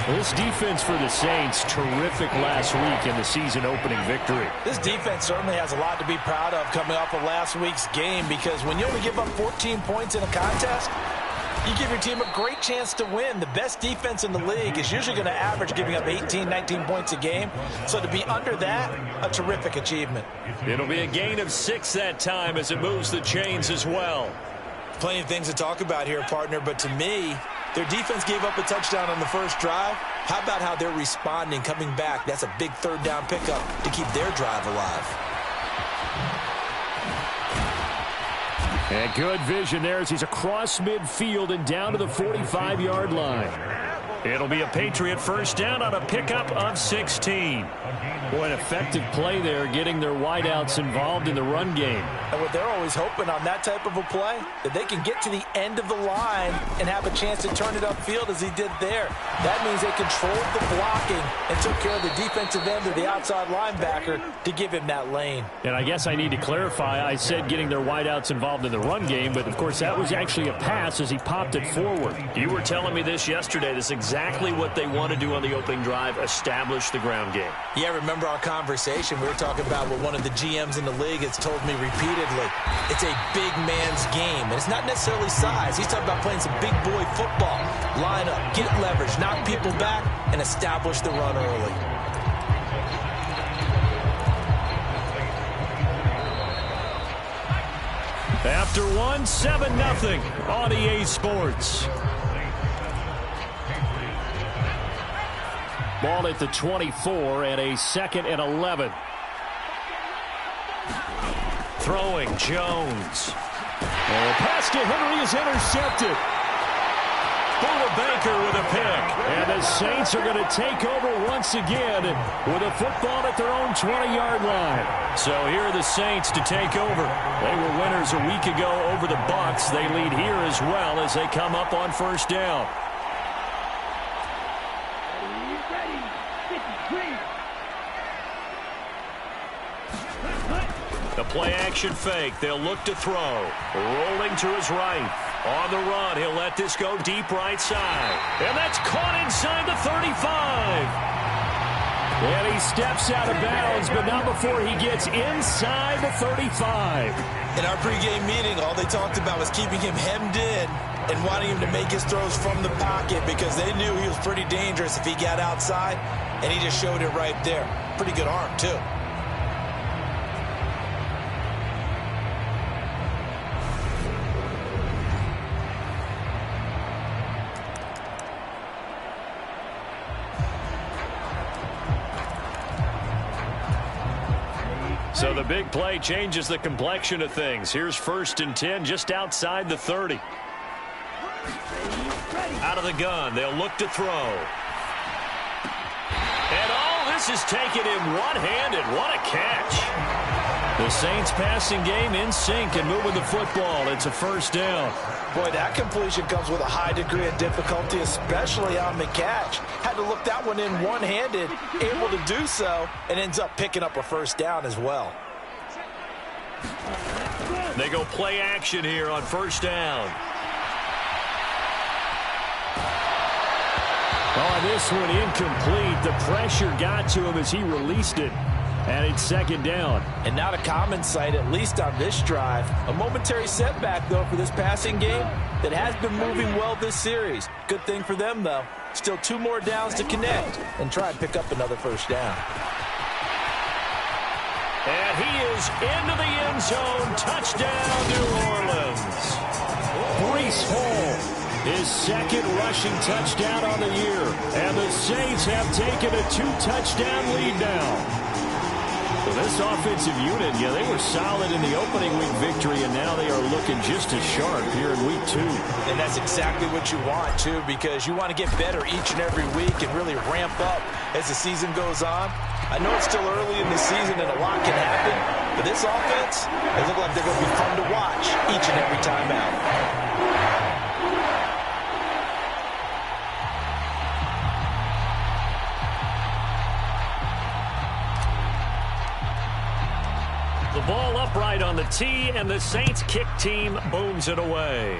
This defense for the Saints, terrific last week in the season-opening victory. This defense certainly has a lot to be proud of coming off of last week's game, because when you only give up 14 points in a contest, you give your team a great chance to win. The best defense in the league is usually going to average giving up 18, 19 points a game. So to be under that, a terrific achievement. It'll be a gain of 6 that time as it moves the chains as well. Plenty of things to talk about here, partner, but to me, their defense gave up a touchdown on the first drive. How about how they're responding, coming back? That's a big 3rd down pickup to keep their drive alive. And good vision there as he's across midfield and down to the 45-yard line. It'll be a Patriot first down on a pickup of 16. Boy, an effective play there, getting their wideouts involved in the run game. And what they're always hoping on that type of a play, that they can get to the end of the line and have a chance to turn it upfield as he did there. That means they controlled the blocking and took care of the defensive end or the outside linebacker to give him that lane. And I guess I need to clarify, I said getting their wideouts involved in the run game, but of course that was actually a pass as he popped it forward. You were telling me this yesterday. This is exactly what they want to do on the opening drive, establish the ground game. Yeah, remember our conversation? We were talking about what one of the GMs in the league has told me repeatedly. It's a big man's game, and it's not necessarily size. He's talking about playing some big boy football. Line up, get leverage, knock people back, and establish the run early. After one, 7-0 on EA Sports. Ball at the 24 and a 2nd and 11. Throwing, Jones. The pass to Henry is intercepted. Buda Baker with a pick. And the Saints are going to take over once again with a football at their own 20-yard line. So here are the Saints to take over. They were winners a week ago over the Bucs. They lead here as well as they come up on first down. The play-action fake. They'll look to throw. Rolling to his right. On the run, he'll let this go deep right side. And that's caught inside the 35. And he steps out of bounds, but not before he gets inside the 35. In our pregame meeting, all they talked about was keeping him hemmed in and wanting him to make his throws from the pocket because they knew he was pretty dangerous if he got outside, and he just showed it right there. Pretty good arm, too. So the big play changes the complexion of things. Here's 1st and 10 just outside the 30. Out of the gun, they'll look to throw. And all this is taken in one-handed. What a catch. The Saints passing game in sync and moving the football. It's a first down. Boy, that completion comes with a high degree of difficulty, especially on the catch. Had to look that one in one-handed, able to do so, and ends up picking up a first down as well. They go play action here on first down. Oh, this one incomplete. The pressure got to him as he released it. And it's 2nd down. And not a common sight, at least on this drive. A momentary setback, though, for this passing game that has been moving well this series. Good thing for them, though. Still 2 more downs to connect and try and pick up another first down. And he is into the end zone. Touchdown, New Orleans. Breece Hall, his 2nd rushing touchdown on the year. And the Saints have taken a 2-touchdown lead now. So this offensive unit, yeah, they were solid in the opening week victory, and now they are looking just as sharp here in week 2. And that's exactly what you want, too, because you want to get better each and every week and really ramp up as the season goes on. I know it's still early in the season and a lot can happen, but this offense, they look like they're going to be fun to watch each and every time out. The ball upright on the tee, and the Saints kick team booms it away.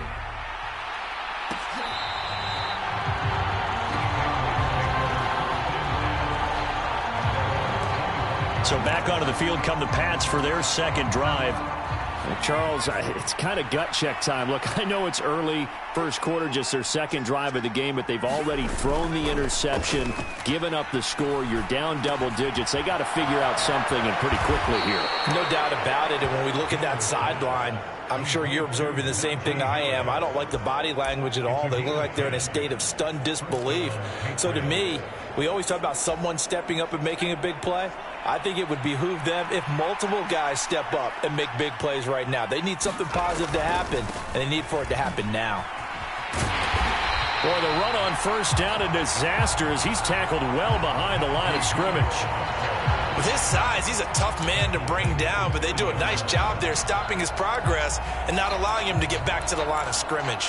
So back onto the field come the Pats for their 2nd drive. Charles, it's kind of gut check time. Look, I know it's early, first quarter, just their 2nd drive of the game, but they've already thrown the interception, given up the score. You're down double digits. They got to figure out something, and pretty quickly here. No doubt about it, and when we look at that sideline, I'm sure you're observing the same thing I am. I don't like the body language at all. They look like they're in a state of stunned disbelief. So to me, we always talk about someone stepping up and making a big play. I think it would behoove them if multiple guys step up and make big plays right now. They need something positive to happen, and they need for it to happen now. Boy, the run on first down, a disaster as he's tackled well behind the line of scrimmage. With his size, he's a tough man to bring down, but they do a nice job there stopping his progress and not allowing him to get back to the line of scrimmage.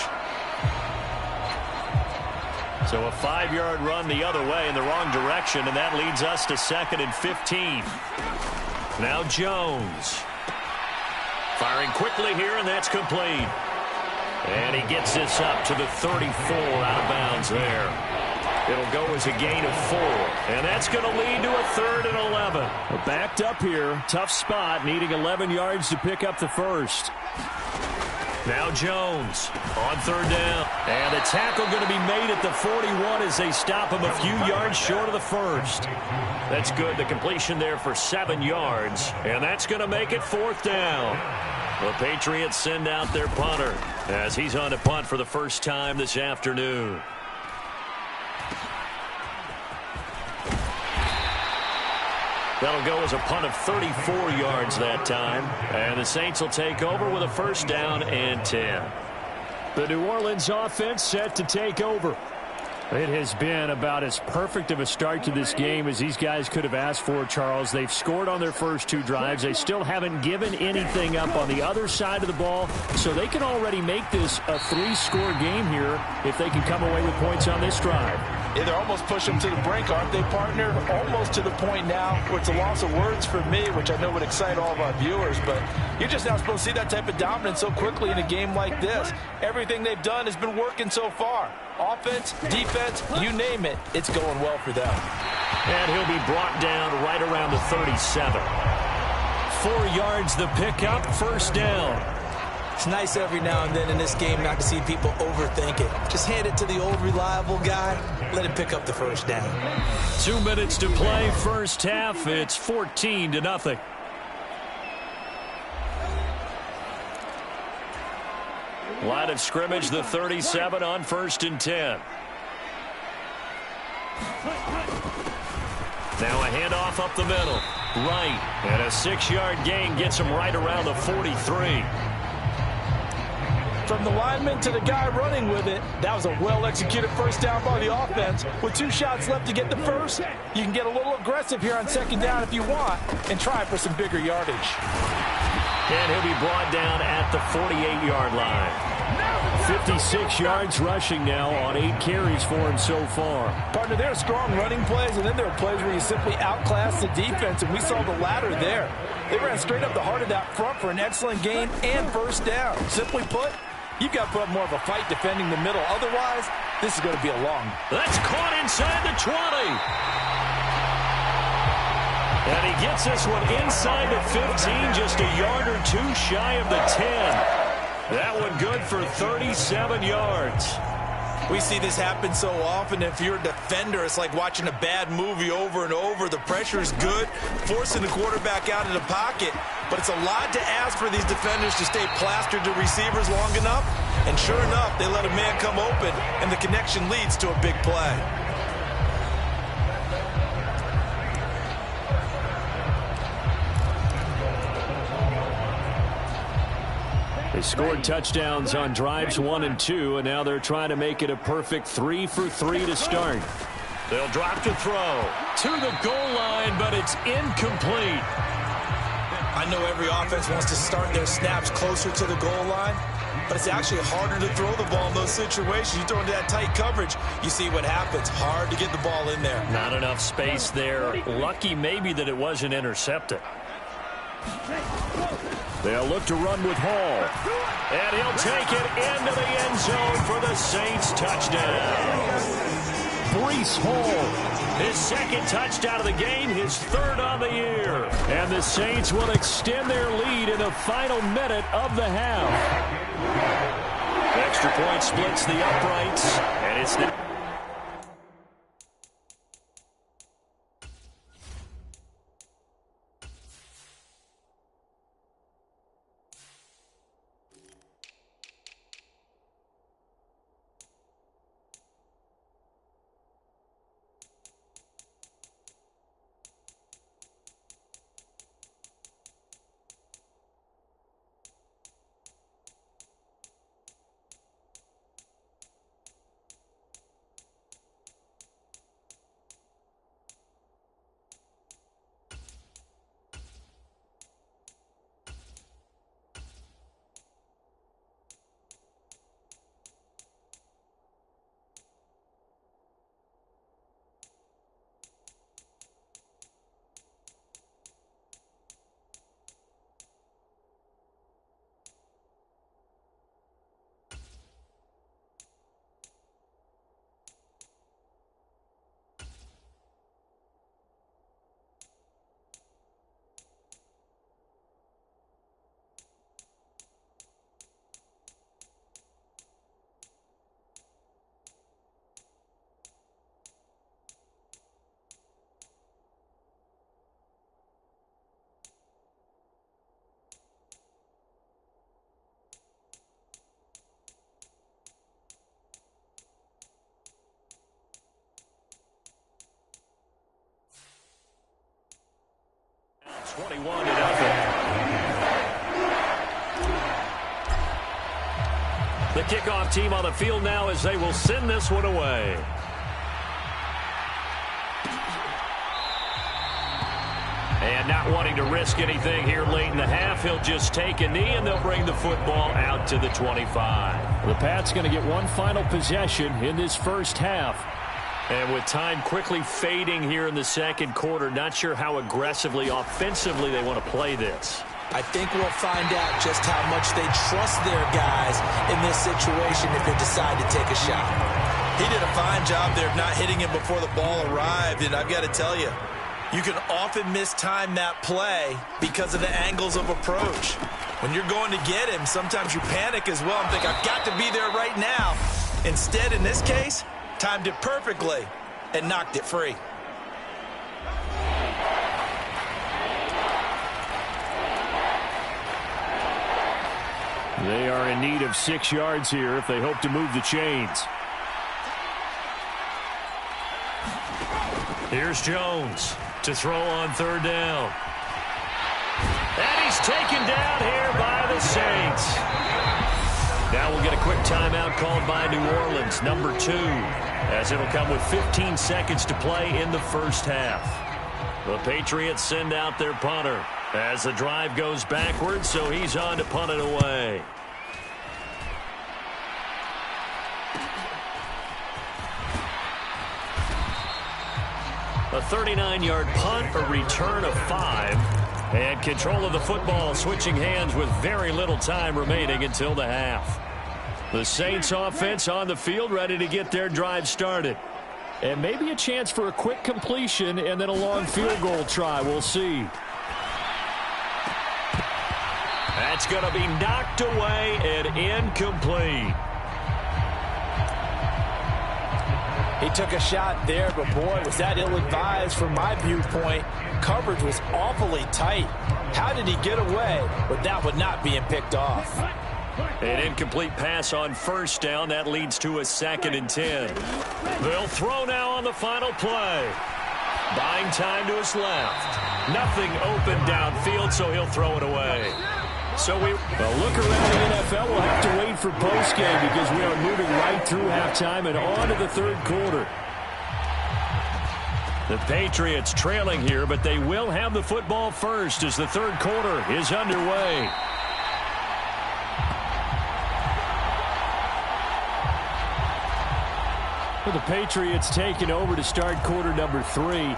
So a 5-yard run the other way in the wrong direction, and that leads us to 2nd and 15. Now Jones. Firing quickly here, and that's complete. And he gets this up to the 34 out of bounds there. It'll go as a gain of 4, and that's going to lead to a 3rd and 11. Well, backed up here, tough spot, needing 11 yards to pick up the first. Now Jones on 3rd down. And the tackle going to be made at the 41 as they stop him a few yards short of the first. That's good. The completion there for 7 yards, and that's going to make it 4th down. The Patriots send out their punter as he's on to punt for the first time this afternoon. That'll go as a punt of 34 yards that time. And the Saints will take over with a 1st down and 10. The New Orleans offense set to take over. It has been about as perfect of a start to this game as these guys could have asked for, Charles. They've scored on their first 2 drives. They still haven't given anything up on the other side of the ball, so they can already make this a 3-score game here if they can come away with points on this drive. Yeah, they're almost pushing them to the brink, aren't they, partner? Almost to the point now where it's a loss of words for me, which I know would excite all of our viewers, but you're just not supposed to see that type of dominance so quickly in a game like this. Everything they've done has been working so far. Offense, defense, you name it, it's going well for them. And he'll be brought down right around the 37. 4 yards the pickup, 1st down. It's nice every now and then in this game not to see people overthink it. Just hand it to the old reliable guy, let him pick up the 1st down. 2 minutes to play, first half. It's 14-0. Line of scrimmage, the 37 on 1st and 10. Now a handoff up the middle. Right. And a 6-yard gain gets him right around the 43. From the lineman to the guy running with it, that was a well-executed 1st down by the offense. With 2 shots left to get the first, you can get a little aggressive here on 2nd down if you want and try for some bigger yardage. And he'll be brought down at the 48-yard line. 56 yards rushing now on 8 carries for him so far. Partner, there are strong running plays, and then there are plays where you simply outclass the defense, and we saw the latter there. They ran straight up the heart of that front for an excellent gain and 1st down. Simply put, you've got to put up more of a fight defending the middle. Otherwise, this is going to be a long. That's caught inside the 20. And he gets this one inside the 15, just a yard or 2 shy of the 10. That one good for 37 yards. We see this happen so often. If you're a defender, it's like watching a bad movie over and over. The pressure is good, forcing the quarterback out of the pocket. But it's a lot to ask for these defenders to stay plastered to receivers long enough. And sure enough, they let a man come open, and the connection leads to a big play. They scored touchdowns on drives 1 and 2, and now they're trying to make it a perfect 3 for 3 to start. They'll drop to throw to the goal line, but it's incomplete. I know every offense wants to start their snaps closer to the goal line, but it's actually harder to throw the ball in those situations. You throw into that tight coverage, you see what happens. Hard to get the ball in there. Not enough space there. Lucky maybe that it wasn't intercepted. They'll look to run with Hall. And he'll take it into the end zone for the Saints touchdown. Breece Hall. His 2nd touchdown of the game, his 3rd on the year. And the Saints will extend their lead in the final minute of the half. Extra point splits the uprights, and it's now. 21-0. The kickoff team on the field now as they will send this one away. And not wanting to risk anything here late in the half, he'll just take a knee, and they'll bring the football out to the 25. The Pats going to get one final possession in this first half. And with time quickly fading here in the second quarter, not sure how aggressively, offensively they want to play this. I think we'll find out just how much they trust their guys in this situation if they decide to take a shot. He did a fine job there of not hitting him before the ball arrived, and I've got to tell you, you can often mistime that play because of the angles of approach. When you're going to get him, sometimes you panic as well and think, I've got to be there right now. Instead, in this case, timed it perfectly and knocked it free. They are in need of 6 yards here if they hope to move the chains. Here's Jones to throw on third down. And he's taken down here by the Saints. Now we'll get a quick timeout called by New Orleans, number 2, as it'll come with 15 seconds to play in the first half. The Patriots send out their punter as the drive goes backwards, so he's on to punt it away. A 39-yard punt, a return of 5, and control of the football switching hands with very little time remaining until the half. The Saints offense on the field ready to get their drive started. And maybe a chance for a quick completion and then a long field goal try. We'll see. That's going to be knocked away and incomplete. He took a shot there, but boy, was that ill-advised from my viewpoint. Coverage was awfully tight. How did he get away with that one not being picked off? An incomplete pass on first down. That leads to a 2nd and 10. They'll throw now on the final play. Buying time to his left. Nothing open downfield, so he'll throw it away. So we look around the NFL. We'll have to wait for postgame because we are moving right through halftime and on to the third quarter. The Patriots trailing here, but they will have the football first as the third quarter is underway. Well, the Patriots taking over to start quarter number 3.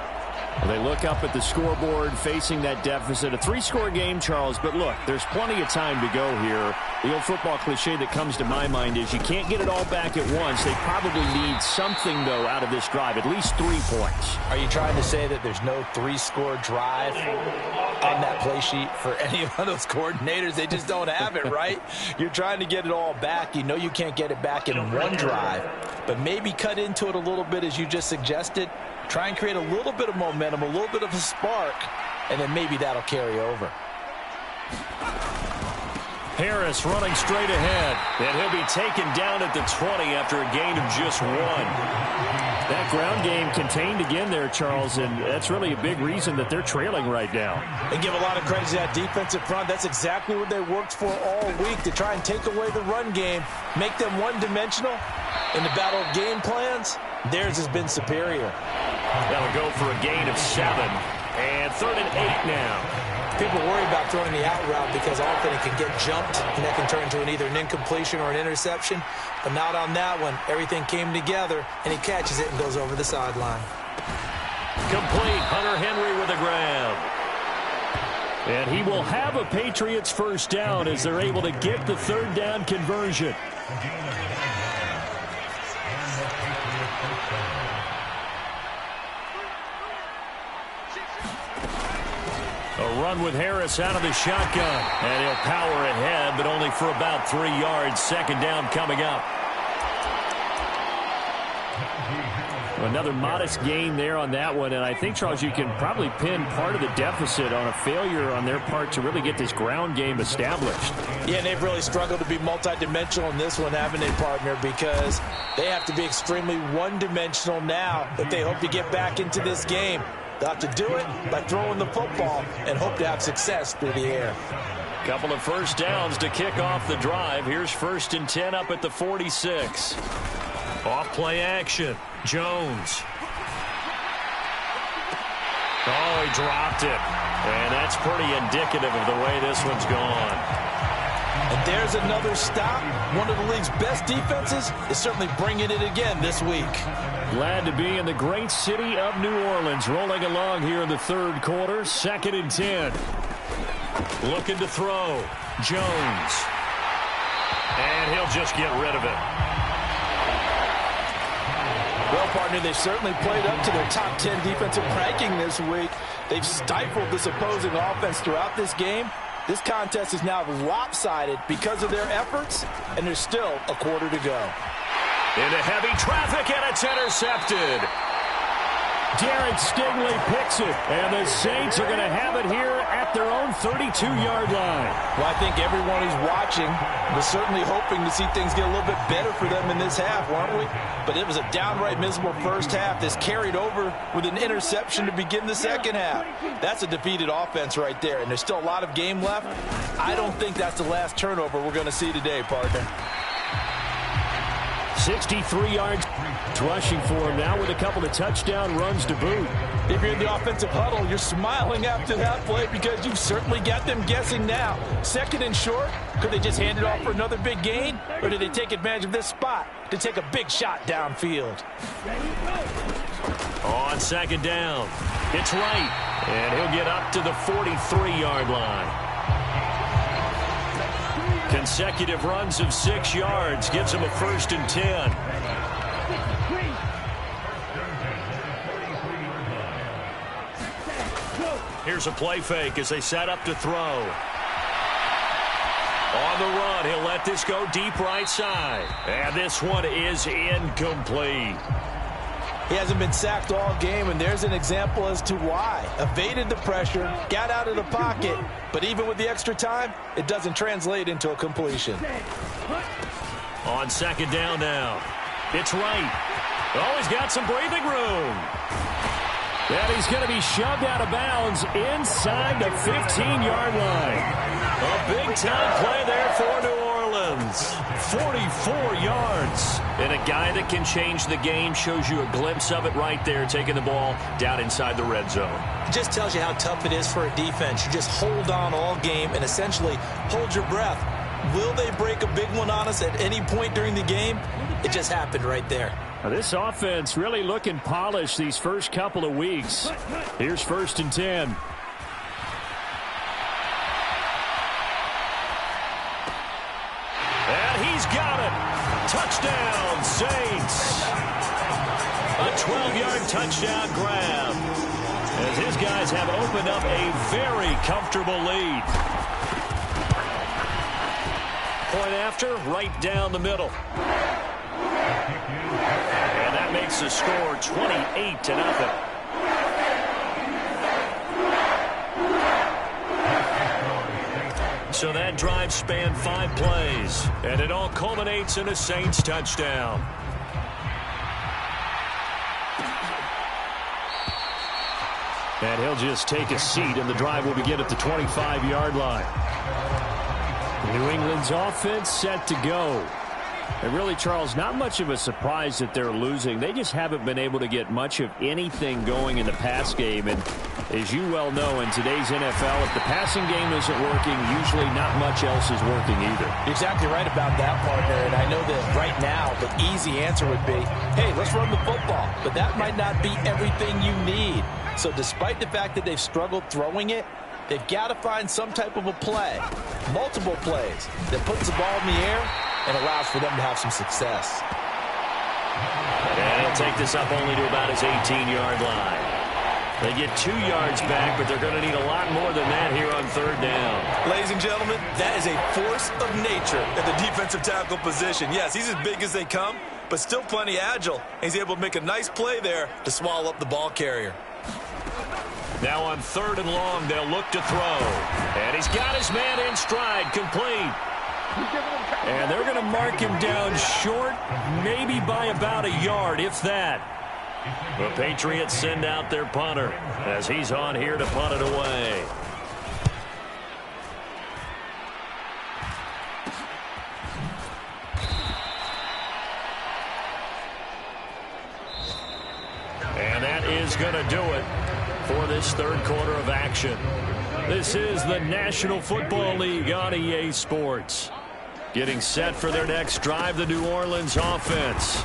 They look up at the scoreboard facing that deficit. A 3-score game, Charles, but look, there's plenty of time to go here. The old football cliche that comes to my mind is you can't get it all back at once. They probably need something, though, out of this drive, at least 3 points. Are you trying to say that there's no 3-score drive on that play sheet for any of those coordinators? They just don't have it, right? You're trying to get it all back. You know you can't get it back in one drive, but maybe cut into it a little bit as you just suggested. Try and create a little bit of momentum, a little bit of a spark, and then maybe that'll carry over. Harris running straight ahead, and he'll be taken down at the 20 after a gain of just 1. That ground game contained again there, Charles, and that's really a big reason that they're trailing right now. And give a lot of credit to that defensive front. That's exactly what they worked for all week, to try and take away the run game, make them one-dimensional. In the battle of game plans, theirs has been superior. That'll go for a gain of 7. And 3rd and 8 now. People worry about throwing the out route because often it can get jumped, and that can turn into either an incompletion or an interception. But not on that one. Everything came together, and he catches it and goes over the sideline. Complete. Hunter Henry with a grab. And he will have a Patriots first down as they're able to get the 3rd down conversion. A run with Harris out of the shotgun. And he'll power ahead, but only for about 3 yards. 2nd down coming up. Another modest gain there on that one, and I think, Charles, you can probably pin part of the deficit on a failure on their part to really get this ground game established. Yeah, and they've really struggled to be multidimensional in this one, haven't they, partner, because they have to be extremely one-dimensional now if they hope to get back into this game. They'll have to do it by throwing the football and hope to have success through the air. Couple of first downs to kick off the drive. Here's 1st and 10 up at the 46. Off play action. Jones. Oh, he dropped it. And that's pretty indicative of the way this one's gone. And there's another stop. One of the league's best defenses is certainly bringing it again this week. Glad to be in the great city of New Orleans. Rolling along here in the 3rd quarter. 2nd and 10. Looking to throw. Jones. And he'll just get rid of it. Well, partner, they certainly played up to their top 10 defensive ranking this week. They've stifled this opposing offense throughout this game. This contest is now lopsided because of their efforts, and there's still a quarter to go. Into heavy traffic, and it's intercepted. Derek Stingley picks it, and the Saints are going to have it here at their own 32-yard line. Well, I think everyone who's watching was certainly hoping to see things get a little bit better for them in this half, weren't we? But it was a downright miserable first half. This carried over with an interception to begin the second half. That's a defeated offense right there, and there's still a lot of game left. I don't think that's the last turnover we're going to see today, partner. 63 yards rushing for him now with a couple of touchdown runs to boot. If you're in the offensive huddle, you're smiling after that play because you've certainly got them guessing now. 2nd and short, could they just hand it off for another big gain? Or did they take advantage of this spot to take a big shot downfield? On 2nd down, it's right, and he'll get up to the 43-yard line. Consecutive runs of 6 yards gives him a 1st and 10. Here's a play fake as they set up to throw. On the run, he'll let this go deep right side. And this one is incomplete. He hasn't been sacked all game, and there's an example as to why. Evaded the pressure, got out of the pocket, but even with the extra time, it doesn't translate into a completion. On 2nd down now, it's right. Oh, he's got some breathing room. And he's going to be shoved out of bounds inside the 15-yard line. A big-time play there for New Orleans. 44 yards. And a guy that can change the game shows you a glimpse of it right there, taking the ball down inside the red zone. It just tells you how tough it is for a defense. You just hold on all game and essentially hold your breath. Will they break a big one on us at any point during the game? It just happened right there. Now this offense really looking polished these first couple of weeks. Here's 1st and 10. And he's got it. Touchdown, Saints. A 12-yard touchdown grab. As his guys have opened up a very comfortable lead. Point after, right down the middle. And that makes the score 28-0. So that drive spanned 5 plays, and it all culminates in a Saints touchdown. And he'll just take a seat, and the drive will begin at the 25-yard line. New England's offense set to go. And really, Charles, not much of a surprise that they're losing. They just haven't been able to get much of anything going in the pass game. And as you well know, in today's NFL, if the passing game isn't working, usually not much else is working either. You're exactly right about that, partner. And I know that right now the easy answer would be, hey, let's run the football. But that might not be everything you need. So despite the fact that they've struggled throwing it, they've got to find some type of a play, multiple plays, that puts the ball in the air and allows for them to have some success. And he'll take this up only to about his 18-yard line. They get 2 yards back, but they're going to need a lot more than that here on 3rd down. Ladies and gentlemen, that is a force of nature at the defensive tackle position. Yes, he's as big as they come, but still plenty agile. He's able to make a nice play there to swallow up the ball carrier. Now on 3rd and long, they'll look to throw. And he's got his man in stride, complete. And they're going to mark him down short, maybe by about a yard, if that. The Patriots send out their punter as he's on here to punt it away. And that is going to do it for this third quarter of action. This is the National Football League on EA Sports. Getting set for their next drive, the New Orleans offense.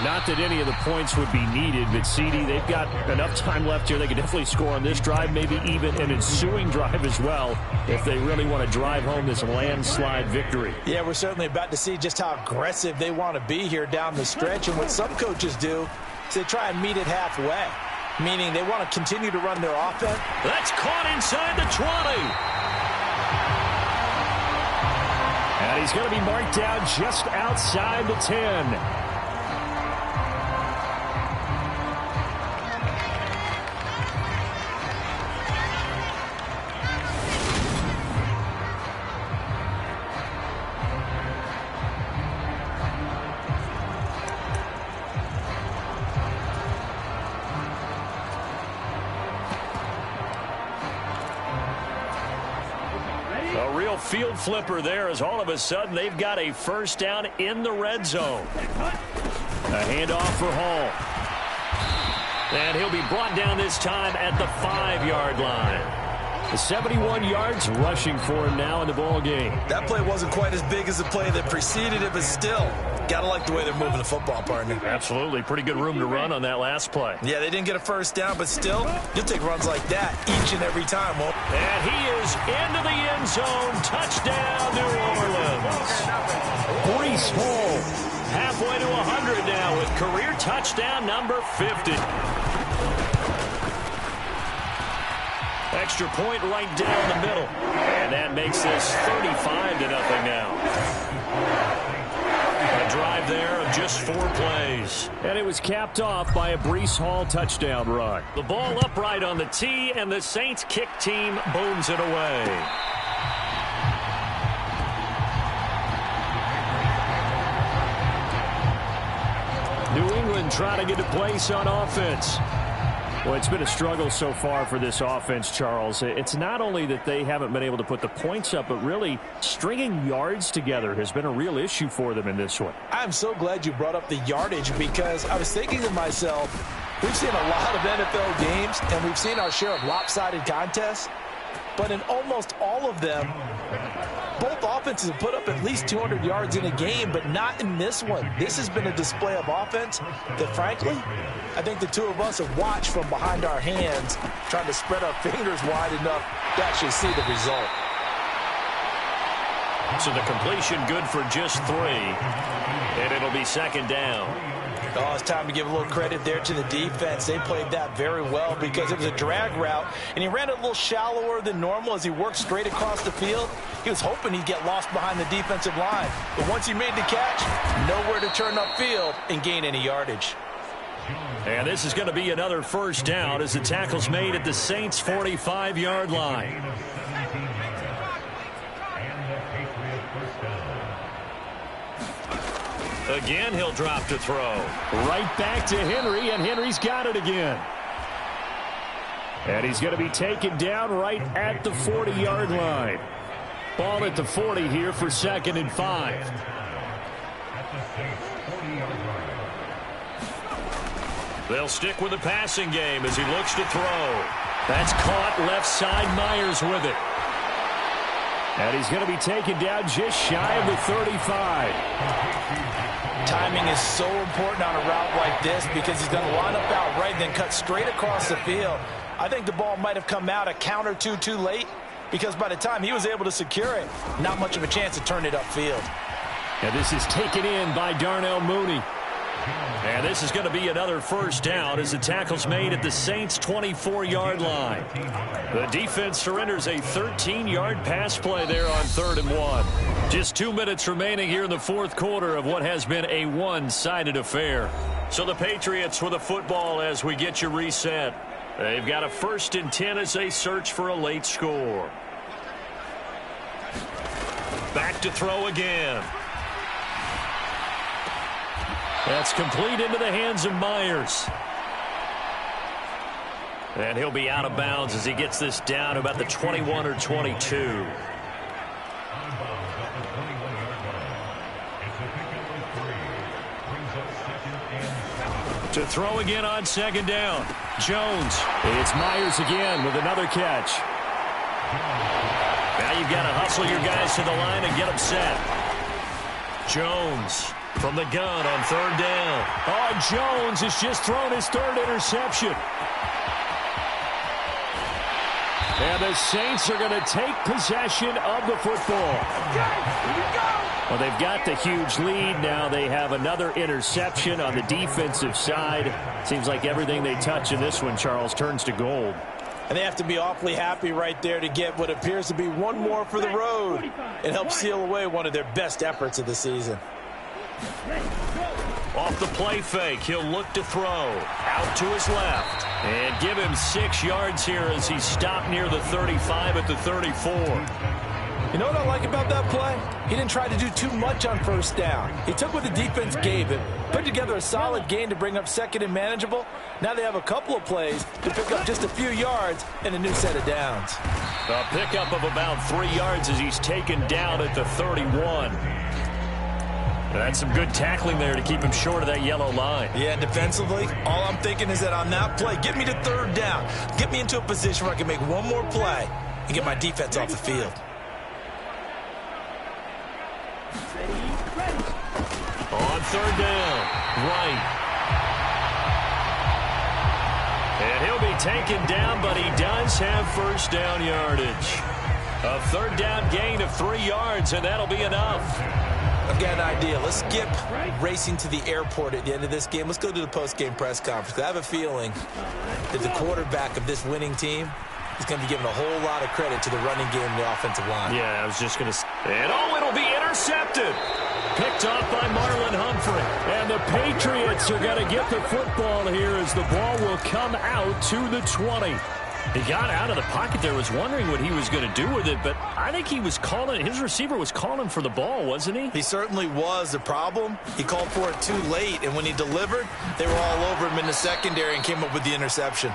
Not that any of the points would be needed, but CD, they've got enough time left here. They can definitely score on this drive, maybe even an ensuing drive as well, if they really want to drive home this landslide victory. Yeah, we're certainly about to see just how aggressive they want to be here down the stretch. And what some coaches do is they try and meet it halfway, meaning they want to continue to run their offense. That's caught inside the 20. And he's going to be marked down just outside the 10. Field flipper there as all of a sudden they've got a first down in the red zone. A handoff for Hall. And he'll be brought down this time at the 5-yard line. 71 yards rushing for him now in the ball game. That play wasn't quite as big as the play that preceded it, but still, gotta like the way they're moving the football, partner. Absolutely. Pretty good room to run on that last play. Yeah, they didn't get a first down, but still, you'll take runs like that each and every time. Well, and he is into the end zone. Touchdown, New Orleans. Breece Hall halfway to 100 now with career touchdown number 50. Extra point right down the middle. And that makes this 35-0 now. A drive there of just 4 plays. And it was capped off by a Breece Hall touchdown run. The ball upright on the tee, and the Saints kick team booms it away. New England trying to get a place on offense. Well, it's been a struggle so far for this offense, Charles. It's not only that they haven't been able to put the points up, but really stringing yards together has been a real issue for them in this one. I'm so glad you brought up the yardage because I was thinking to myself, we've seen a lot of NFL games and we've seen our share of lopsided contests, but in almost all of them, both offenses have put up at least 200 yards in a game, but not in this one. This has been a display of offense that, frankly, I think the two of us have watched from behind our hands, trying to spread our fingers wide enough to actually see the result. So the completion good for just 3, and it'll be second down. Oh, it's time to give a little credit there to the defense. They played that very well because it was a drag route, and he ran it a little shallower than normal as he worked straight across the field. He was hoping he'd get lost behind the defensive line. But once he made the catch, nowhere to turn upfield and gain any yardage. And this is going to be another first down as the tackle's made at the Saints' 45-yard line. Again, he'll drop to throw. Right back to Henry, and Henry's got it again. And he's going to be taken down right at the 40-yard line. Ball at the 40 here for 2nd and 5. They'll stick with the passing game as he looks to throw. That's caught left side. Myers with it. And he's going to be taken down just shy of the 35. Timing is so important on a route like this because he's going to line up out right and then cut straight across the field. I think the ball might have come out a count or two too late because by the time he was able to secure it, not much of a chance to turn it upfield. And this is taken in by Darnell Mooney. And this is going to be another first down as the tackle's made at the Saints' 24-yard line. The defense surrenders a 13-yard pass play there on 3rd and 1. Just 2 minutes remaining here in the fourth quarter of what has been a one-sided affair. So the Patriots with a football as we get you reset. They've got a 1st and 10 as they search for a late score. Back to throw again. That's complete into the hands of Myers. And he'll be out of bounds as he gets this down to about the 21 or 22. To throw again on second down. Jones. It's Myers again with another catch. Now you've got to hustle your guys to the line and get them set. Jones from the gun on third down. Oh, Jones has just thrown his third interception. And the Saints are going to take possession of the football. Well, they've got the huge lead. Now they have another interception on the defensive side. Seems like everything they touch in this one, Charles, turns to gold. And they have to be awfully happy right there to get what appears to be one more for the road. It helps seal away one of their best efforts of the season. Off the play fake, he'll look to throw. Out to his left. And give him 6 yards here as he's stopped near the 35 at the 34. You know what I like about that play? He didn't try to do too much on first down. He took what the defense gave him, put together a solid gain to bring up second and manageable. Now they have a couple of plays to pick up just a few yards and a new set of downs. A pickup of about 3 yards as he's taken down at the 31. That's some good tackling there to keep him short of that yellow line. Yeah, and defensively, all I'm thinking is that on that play, get me to third down. Get me into a position where I can make one more play and get my defense off the field. On third down, right. And he'll be taken down, but he does have first down yardage. A third down gain of 3 yards, and that'll be enough. I've got an idea. Let's skip racing to the airport at the end of this game. Let's go to the post-game press conference. I have a feeling that the quarterback of this winning team is going to be given a whole lot of credit to the running game and the offensive line. Yeah, I was just going to say. And it'll be intercepted. Picked off by Marlon Humphrey. And the Patriots are going to get the football here as the ball will come out to the 20. He got out of the pocket there, was wondering what he was going to do with it, but I think he was calling, his receiver was calling for the ball, wasn't he? He certainly was. The problem, he called for it too late, and when he delivered, they were all over him in the secondary and came up with the interception.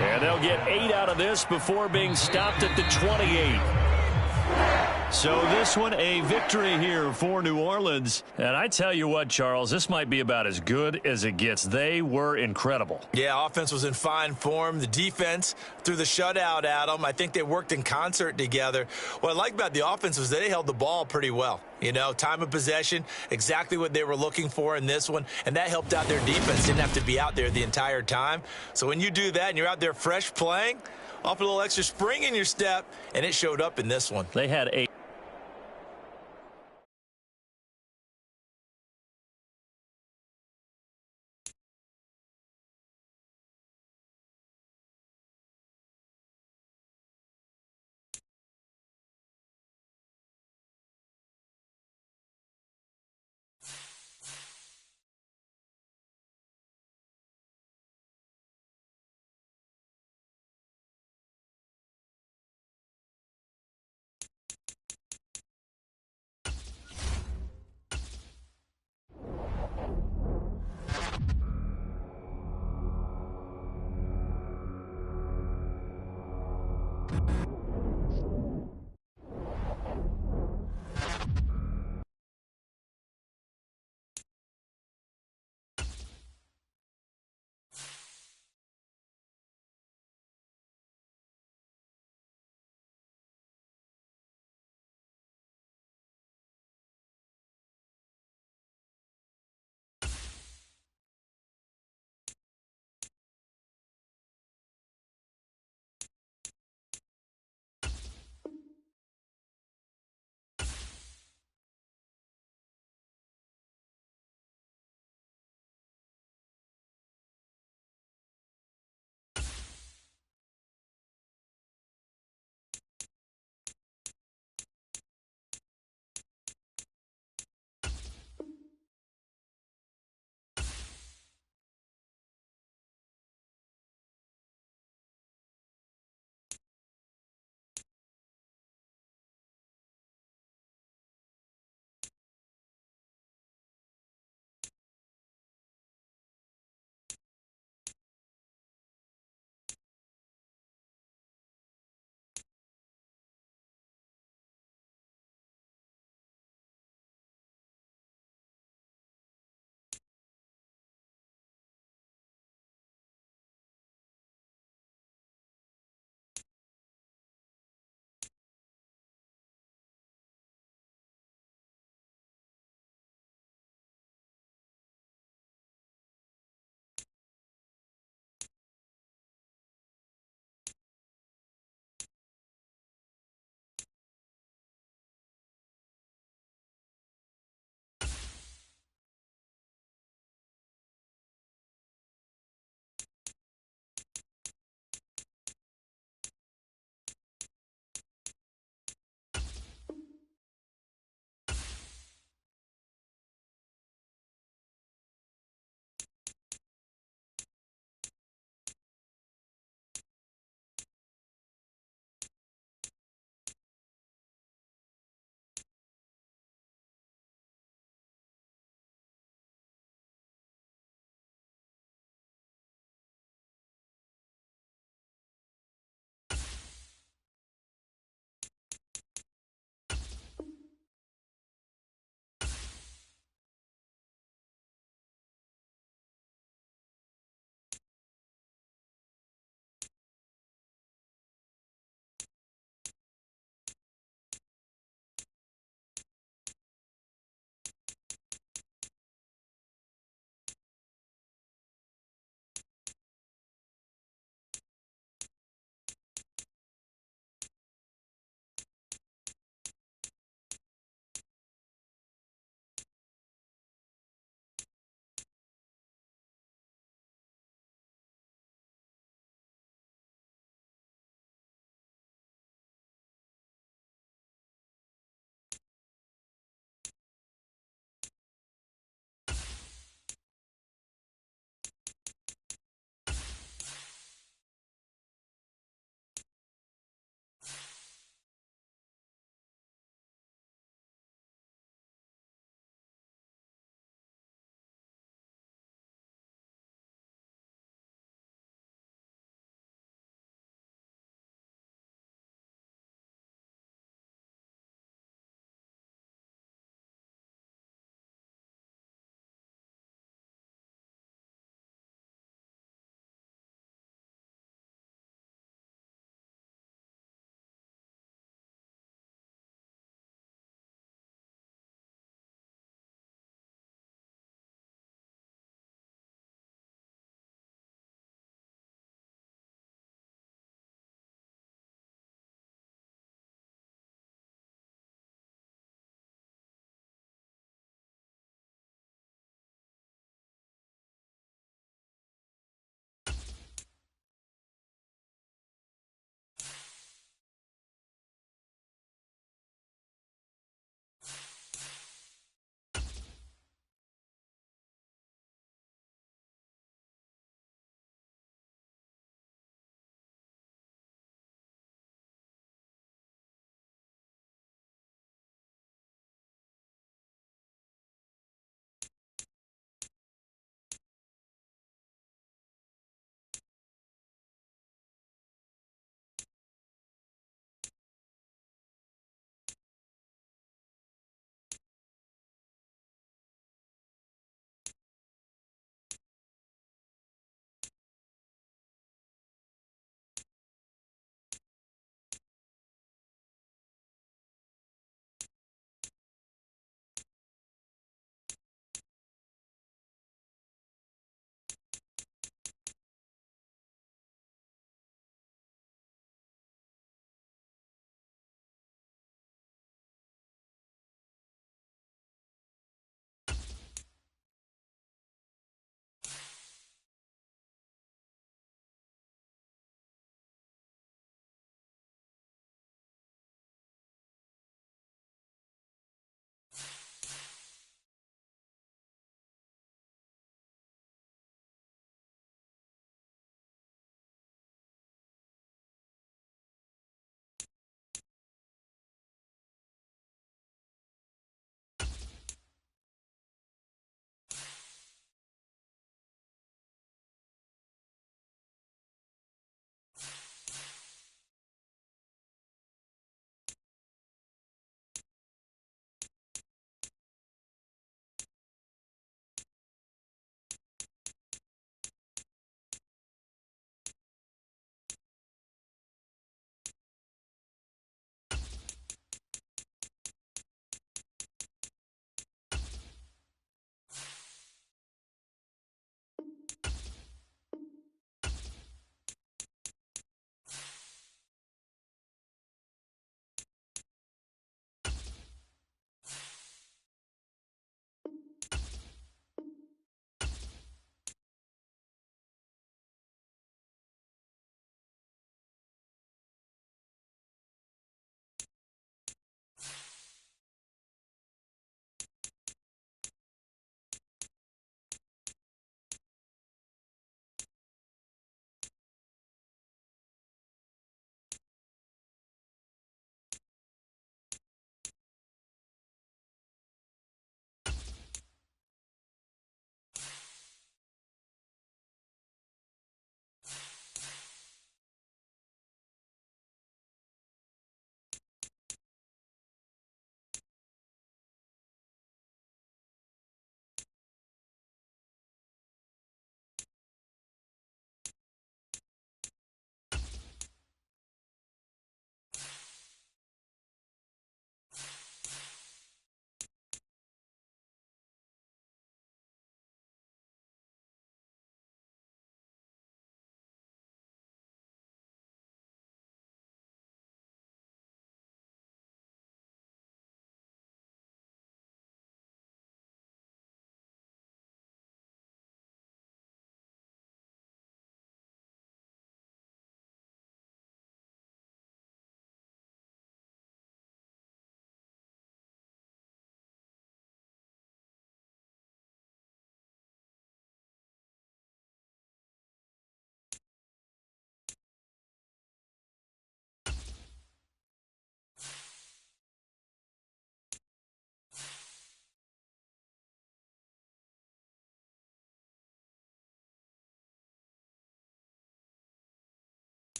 And they'll get 8 out of this before being stopped at the 28. So this one, a victory here for New Orleans. And I tell you what, Charles, this might be about as good as it gets. They were incredible. Yeah, offense was in fine form. The defense threw the shutout at them. I think they worked in concert together. What I like about the offense was they held the ball pretty well. You know, time of possession, exactly what they were looking for in this one, and that helped out their defense. Didn't have to be out there the entire time. So when you do that and you're out there fresh playing, off a little extra spring in your step, and it showed up in this one. They had a